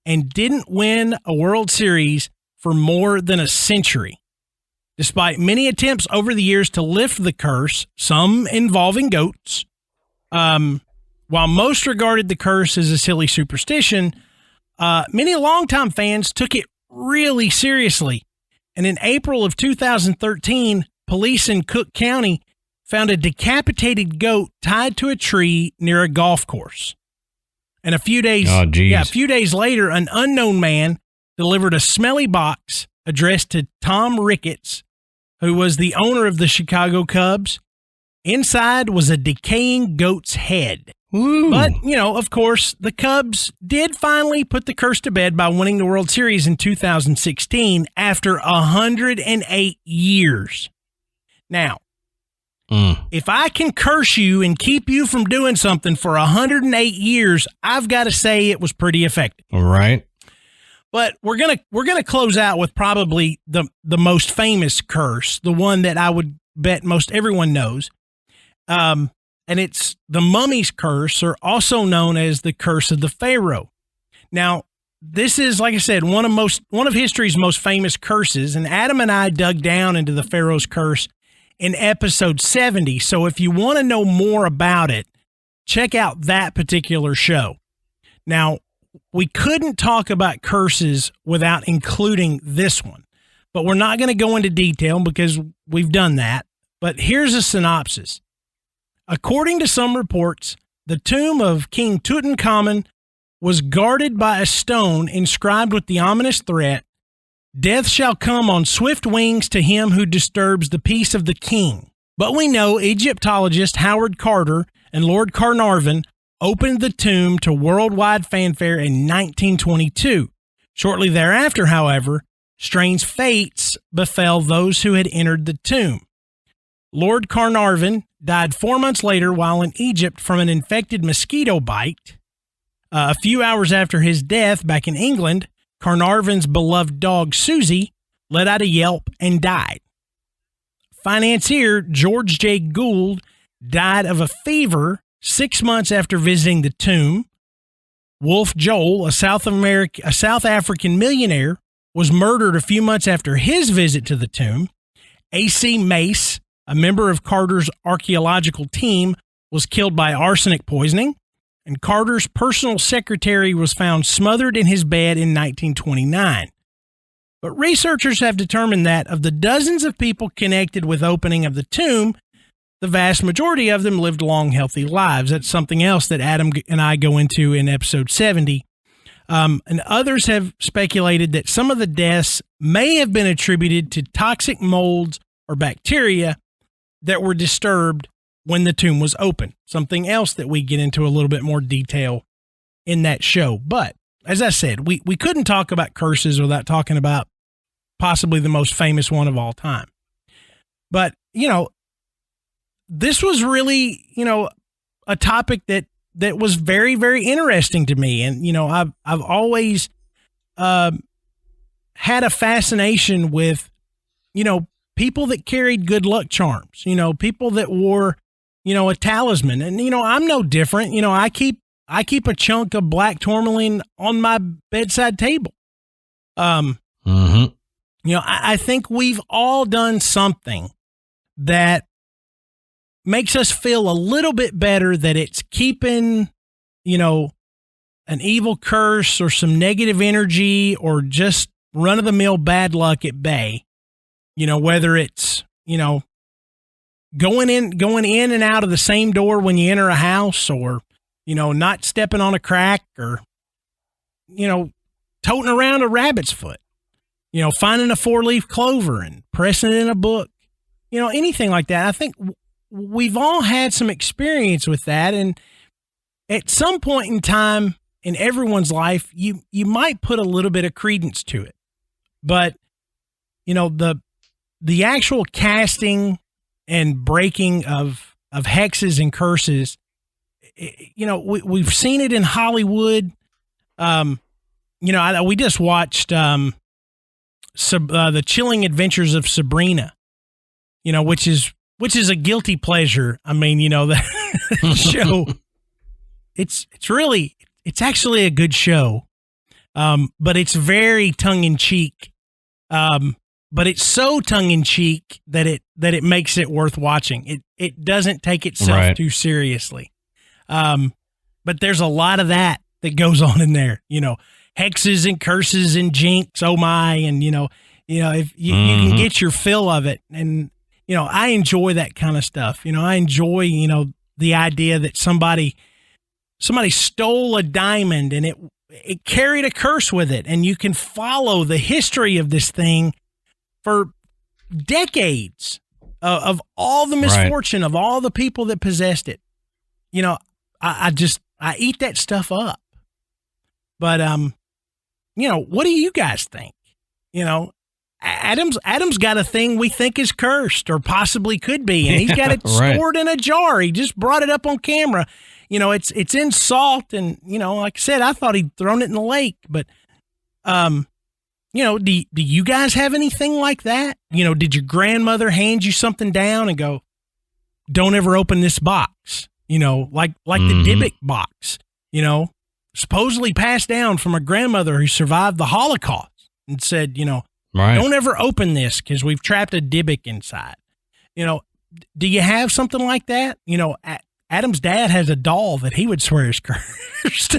and didn't win a World Series for more than a century, despite many attempts over the years to lift the curse, some involving goats. While most regarded the curse as a silly superstition, many longtime fans took it really seriously. And in April of 2013, police in Cook County found a decapitated goat tied to a tree near a golf course. And a few days later, an unknown man delivered a smelly box addressed to Tom Ricketts, who was the owner of the Chicago Cubs. Inside was a decaying goat's head.
Ooh.
But, of course, the Cubs did finally put the curse to bed by winning the World Series in 2016 after 108 years. Now, if I can curse you and keep you from doing something for 108 years, I've got to say it was pretty effective.
All right.
But we're gonna close out with probably the most famous curse, the one that I would bet most everyone knows. And it's the mummy's curse, or also known as the curse of the Pharaoh. Now, this is, like I said, one of history's most famous curses, and Adam and I dug down into the Pharaoh's curse in episode 70. So if you want to know more about it, check out that particular show. Now, we couldn't talk about curses without including this one, but we're not going to go into detail because we've done that. But here's a synopsis. According to some reports, the tomb of King Tutankhamun was guarded by a stone inscribed with the ominous threat, "Death shall come on swift wings to him who disturbs the peace of the king." But we know Egyptologist Howard Carter and Lord Carnarvon opened the tomb to worldwide fanfare in 1922. Shortly thereafter, however, strange fates befell those who had entered the tomb. Lord Carnarvon died 4 months later while in Egypt from an infected mosquito bite. A few hours after his death back in England, Carnarvon's beloved dog Susie let out a yelp and died. Financier George J. Gould died of a fever 6 months after visiting the tomb. Wolf Joel, a South African millionaire, was murdered a few months after his visit to the tomb. A.C. Mace, a member of Carter's archaeological team, was killed by arsenic poisoning, and Carter's personal secretary was found smothered in his bed in 1929. But researchers have determined that of the dozens of people connected with opening of the tomb, the vast majority of them lived long, healthy lives. That's something else that Adam and I go into in episode 70. And others have speculated that some of the deaths may have been attributed to toxic molds or bacteria that were disturbed when the tomb was open. Something else that we get into a little bit more detail in that show. But as I said, we couldn't talk about curses without talking about possibly the most famous one of all time. But, this was really, a topic that was very, very interesting to me. And, I've always had a fascination with, people that carried good luck charms, people that wore, a talisman. And, I'm no different. I keep a chunk of black tourmaline on my bedside table. I think we've all done something that makes us feel a little bit better that it's keeping, an evil curse or some negative energy or just run-of-the-mill bad luck at bay. Whether it's, going in and out of the same door when you enter a house, or, not stepping on a crack, or, toting around a rabbit's foot, finding a 4-leaf clover and pressing it in a book, anything like that. I think we've all had some experience with that. And at some point in time in everyone's life, you might put a little bit of credence to it. But, the actual casting and breaking of hexes and curses, we've seen it in Hollywood. We just watched The Chilling Adventures of Sabrina, which is a guilty pleasure. I mean, that show, it's actually a good show. But it's very tongue in cheek. But it's so tongue in cheek that it makes it worth watching. It doesn't take itself too seriously. But there's a lot of that goes on in there, hexes and curses and jinx. Oh my. And, if you can get your fill of it. And, I enjoy that kind of stuff. I enjoy, the idea that somebody stole a diamond and it carried a curse with it. And you can follow the history of this thing for decades of all the misfortune of all the people that possessed it. I eat that stuff up. But, what do you guys think? Adam's got a thing we think is cursed or possibly could be, and he's got it stored in a jar. He just brought it up on camera. It's in salt, and, like I said, I thought he'd thrown it in the lake, but, do you guys have anything like that? Did your grandmother hand you something down and go, don't ever open this box? Like the Dybbuk box, supposedly passed down from a grandmother who survived the Holocaust and said, don't ever open this because we've trapped a Dybbuk inside. Do you have something like that? Adam's dad has a doll that he would swear is cursed.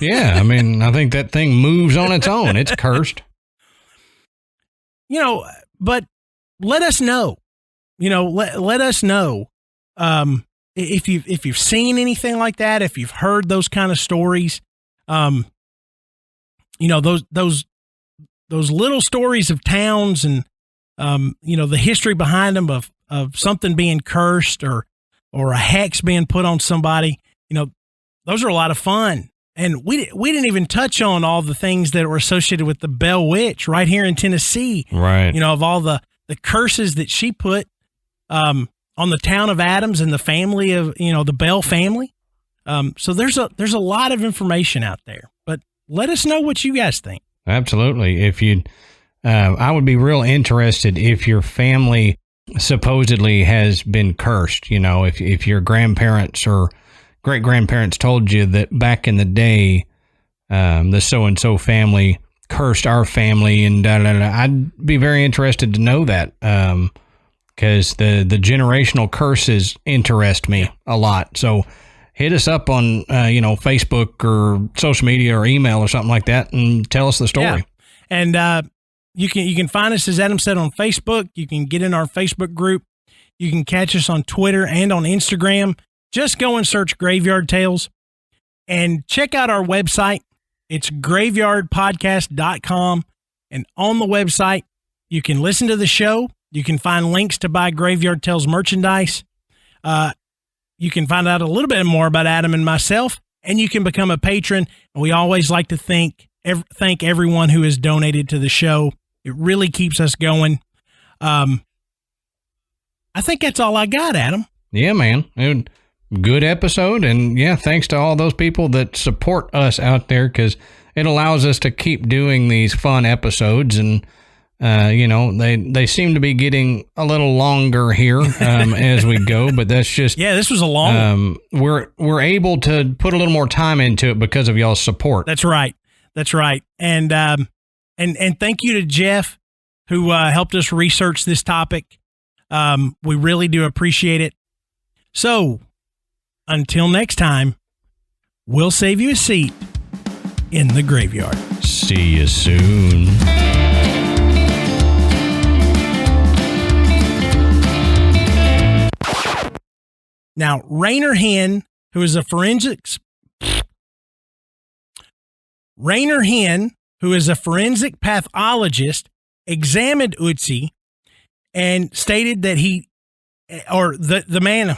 Yeah, I mean, I think that thing moves on its own. It's cursed.
But let us know. Let us know if you've seen anything like that, if you've heard those kind of stories. Those little stories of towns and the history behind them of something being cursed or a hex being put on somebody. Those are a lot of fun. And we didn't even touch on all the things that were associated with the Bell Witch right here in Tennessee. Right. Of all the curses that she put on the town of Adams and the family of, the Bell family. So there's a lot of information out there. But let us know what you guys think.
Absolutely. If I would be real interested if your family supposedly has been cursed. If your grandparents or great-grandparents told you that back in the day, the so-and-so family cursed our family and da, da, da. I'd be very interested to know that because the generational curses interest me a lot. So hit us up on, Facebook or social media or email or something like that and tell us the story.
Yeah. And you can find us, as Adam said, on Facebook. You can get in our Facebook group. You can catch us on Twitter and on Instagram. Just go and search Graveyard Tales and check out our website. It's graveyardpodcast.com. And on the website, you can listen to the show. You can find links to buy Graveyard Tales merchandise. You can find out a little bit more about Adam and myself, and you can become a patron. And we always like to thank everyone who has donated to the show. It really keeps us going. I think that's all I got, Adam.
Yeah, man. Good episode. And yeah, thanks to all those people that support us out there, because it allows us to keep doing these fun episodes. And, they seem to be getting a little longer here as we go, but that's just...
Yeah, this was a long one.
We're able to put a little more time into it because of y'all's support.
That's right. And thank you to Jeff, who helped us research this topic. We really do appreciate it. So, until next time, we'll save you a seat in the graveyard.
See you soon.
Now, Rainer Henn, who is a forensic pathologist, examined Ötzi and stated that the man